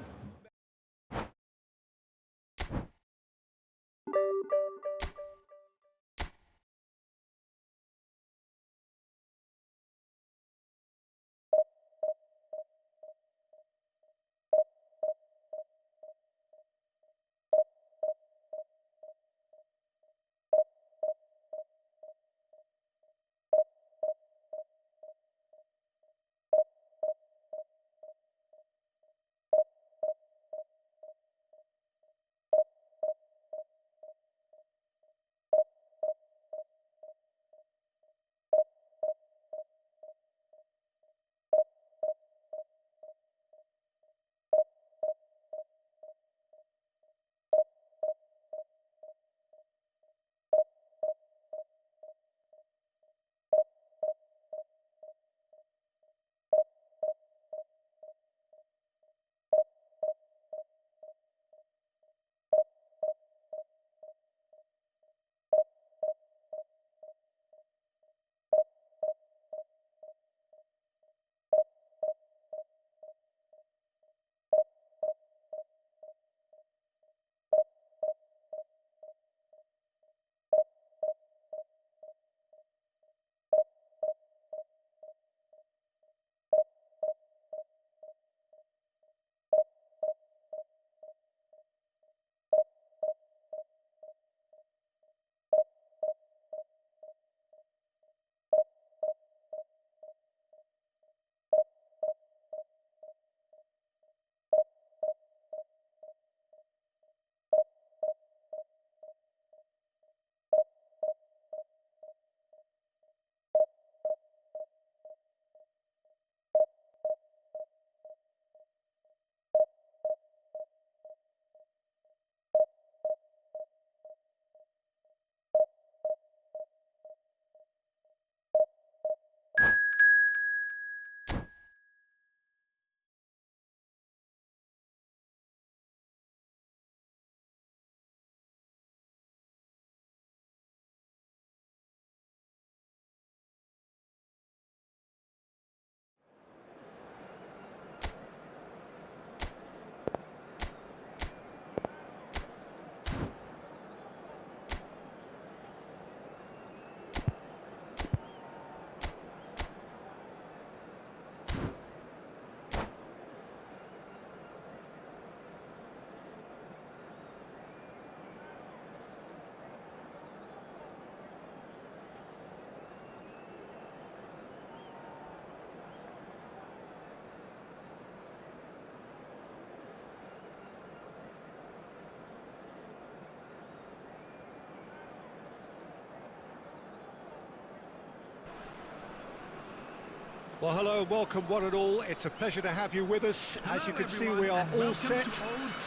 Well, hello and welcome one and all. It's a pleasure to have you with us. As you can see, we are all set.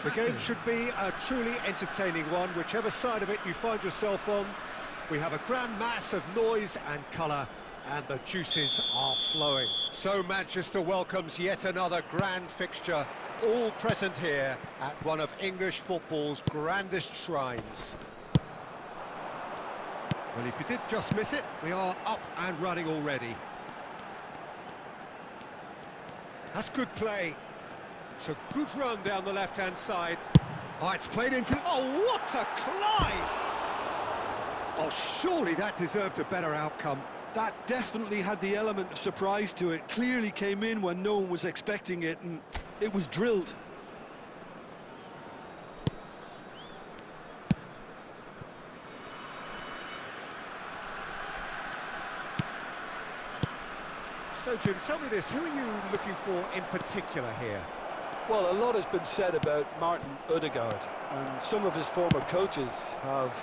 The game should be a truly entertaining one, whichever side of it you find yourself on. We have a grand mass of noise and colour, and the juices are flowing. So Manchester welcomes yet another grand fixture, all present here at one of English football's grandest shrines. Well, if you did just miss it, we are up and running already. That's good play. It's a good run down the left-hand side. Oh, it's played into... Oh, what a climb! Oh, surely that deserved a better outcome. That definitely had the element of surprise to it. Clearly came in when no one was expecting it, and it was drilled. So, Jim, tell me this, who are you looking for in particular here? Well, a lot has been said about Martin Odegaard, and some of his former coaches have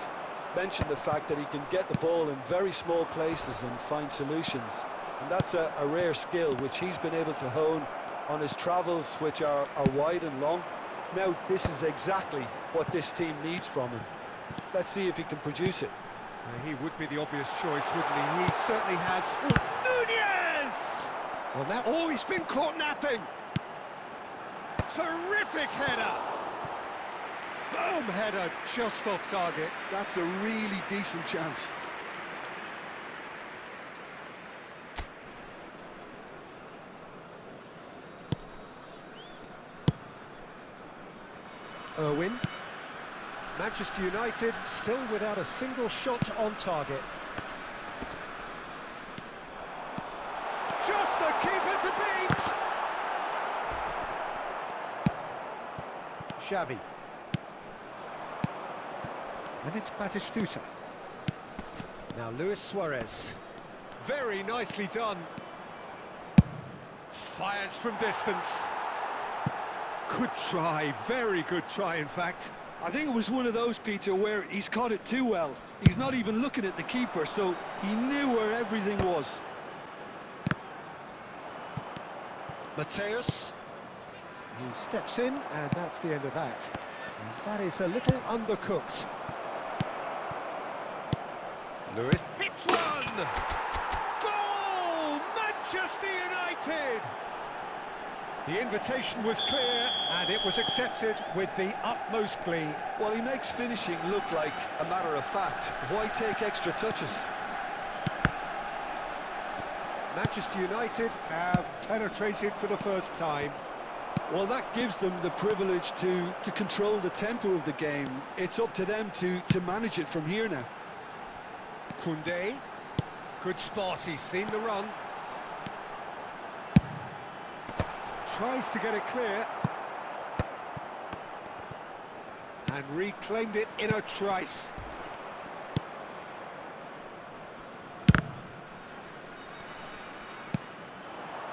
mentioned the fact that he can get the ball in very small places and find solutions. And that's a rare skill which he's been able to hone on his travels, which are wide and long. Now, this is exactly what this team needs from him. Let's see if he can produce it. He would be the obvious choice, wouldn't he? He certainly has. Oh, Nunez! Well, now, oh, he's been caught napping. Terrific header. Firm header, just off target. That's a really decent chance. Irwin. Manchester United still without a single shot on target. Just the keeper to beat! Xavi. And it's Batistuta. Now Luis Suarez. Very nicely done. Fires from distance. Good try, very good try in fact. I think it was one of those, Peter, where he's caught it too well. He's not even looking at the keeper, so he knew where everything was. Mateus. He steps in, and that's the end of that. And that is a little undercooked. Lewis hits one! Goal! Manchester United! The invitation was clear, and it was accepted with the utmost glee. Well, he makes finishing look like a matter of fact. Why take extra touches? Manchester United have penetrated for the first time. Well, that gives them the privilege to control the tempo of the game. It's up to them to manage it from here now. Koundé, good spot, he's seen the run. Tries to get it clear. And reclaimed it in a trice.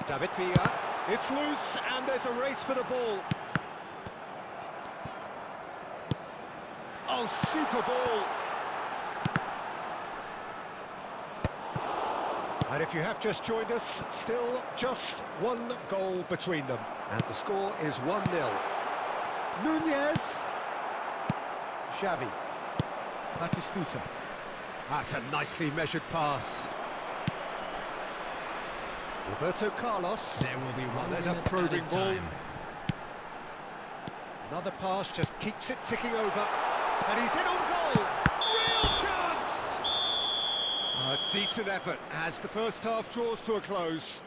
David Villa, it's loose and there's a race for the ball. Oh, super ball. And if you have just joined us, still just one goal between them. And the score is 1-0. Nunez. Xavi. Batistuta. That's a nicely measured pass. Roberto Carlos. There will be one. There's a probing ball. Another pass just keeps it ticking over. And he's in on goal. Real chance! A decent effort as the first half draws to a close.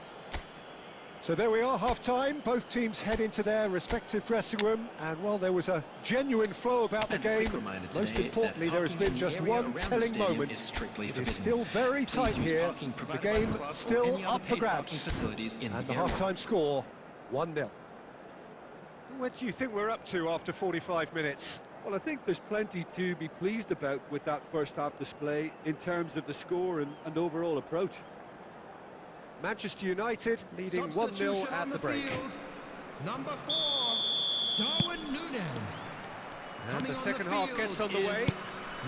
So there we are, half-time. Both teams head into their respective dressing room. And while there was a genuine flow about the game, most importantly, there has been just one telling moment. It is still very tight here. The game still up for grabs. And the half-time score, 1-0. What do you think we're up to after 45 minutes? Well, I think there's plenty to be pleased about with that first half display in terms of the score and overall approach. Manchester United leading 1-0 at the break. Number 4, Darwin Nunez. And the second half gets underway.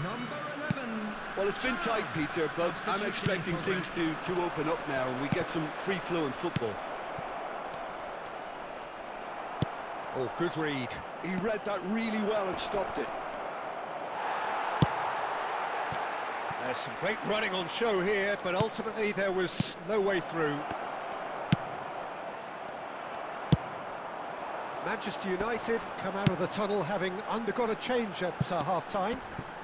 Number 11, Well, it's been tight, Peter, but I'm expecting things to open up now and we get some free-flowing football. Oh, good read. He read that really well and stopped it. There's some great running on show here, but ultimately there was no way through. Manchester United come out of the tunnel having undergone a change at half-time.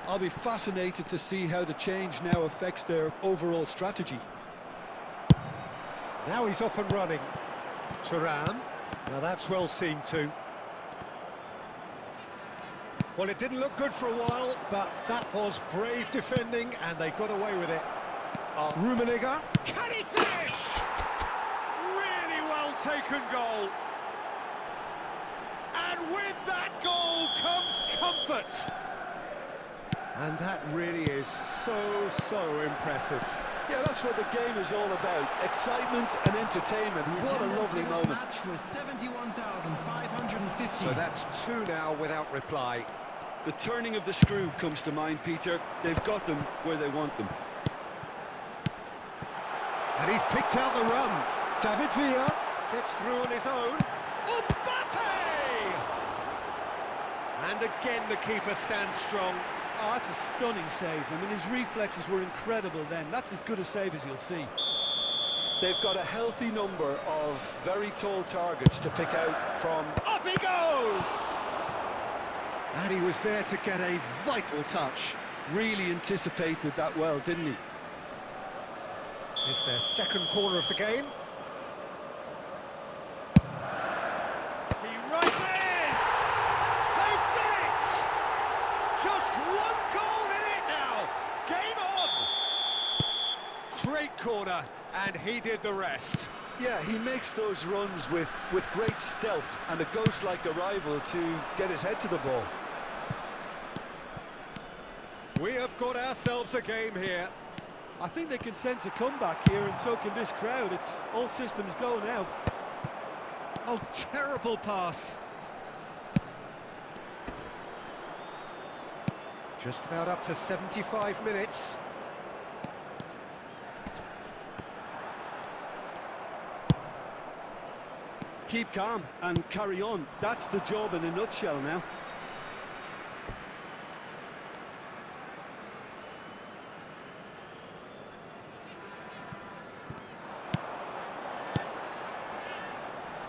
I'll be fascinated to see how the change now affects their overall strategy. Now he's off and running. Thuram. Now that's well seen too. Well, it didn't look good for a while, but that was brave defending and they got away with it. Rummenigge. Can he finish? Really well taken goal. And with that goal comes comfort. And that really is so impressive. Yeah, that's what the game is all about. Excitement and entertainment. What a lovely moment. Match was 71,550. So that's 2 now without reply. The turning of the screw comes to mind, Peter. They've got them where they want them. And he's picked out the run. David Villa gets through on his own. Mbappe! And again the keeper stands strong. Oh, that's a stunning save. I mean, his reflexes were incredible then. That's as good a save as you'll see. They've got a healthy number of very tall targets to pick out from. Up he goes! And he was there to get a vital touch. Really anticipated that well, didn't he? It's their second corner of the game. He rises! They've done it! Just one goal in it now! Game on! Great corner, and he did the rest. Yeah, he makes those runs with great stealth and a ghost-like arrival to get his head to the ball. We have got ourselves a game here. I think they can sense a comeback here, and so can this crowd. It's all systems go now. Oh, terrible pass. Just about up to 75 minutes. Keep calm and carry on. That's the job in a nutshell now.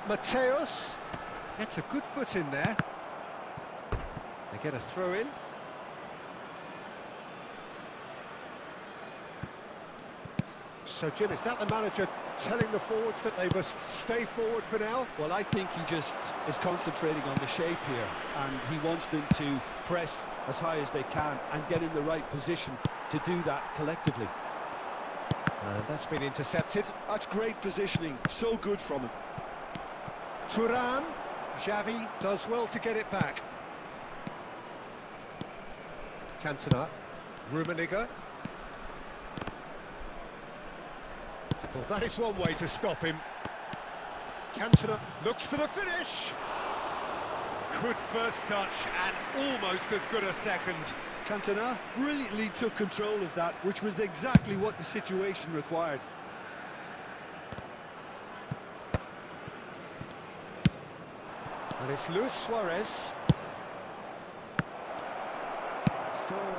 Mateus gets a good foot in there. They get a throw in. So, Jim, is that the manager telling the forwards that they must stay forward for now? Well, I think he just is concentrating on the shape here, and he wants them to press as high as they can and get in the right position to do that collectively. And that's been intercepted. That's great positioning, so good from him. Thuram, Xavi does well to get it back. Cantona, Rummenigge. Well, that is one way to stop him. Cantona looks for the finish. Good first touch and almost as good a second. Cantona brilliantly took control of that, which was exactly what the situation required. And it's Luis Suarez.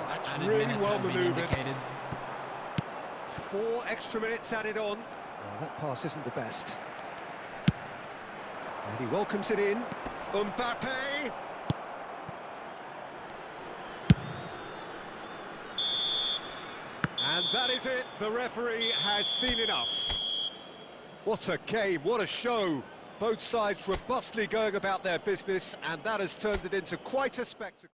That's really well manoeuvred. 4 extra minutes added on. Oh, that pass isn't the best. And he welcomes it in. Mbappe! And that is it. The referee has seen enough. What a game, what a show. Both sides robustly going about their business, and that has turned it into quite a spectacle.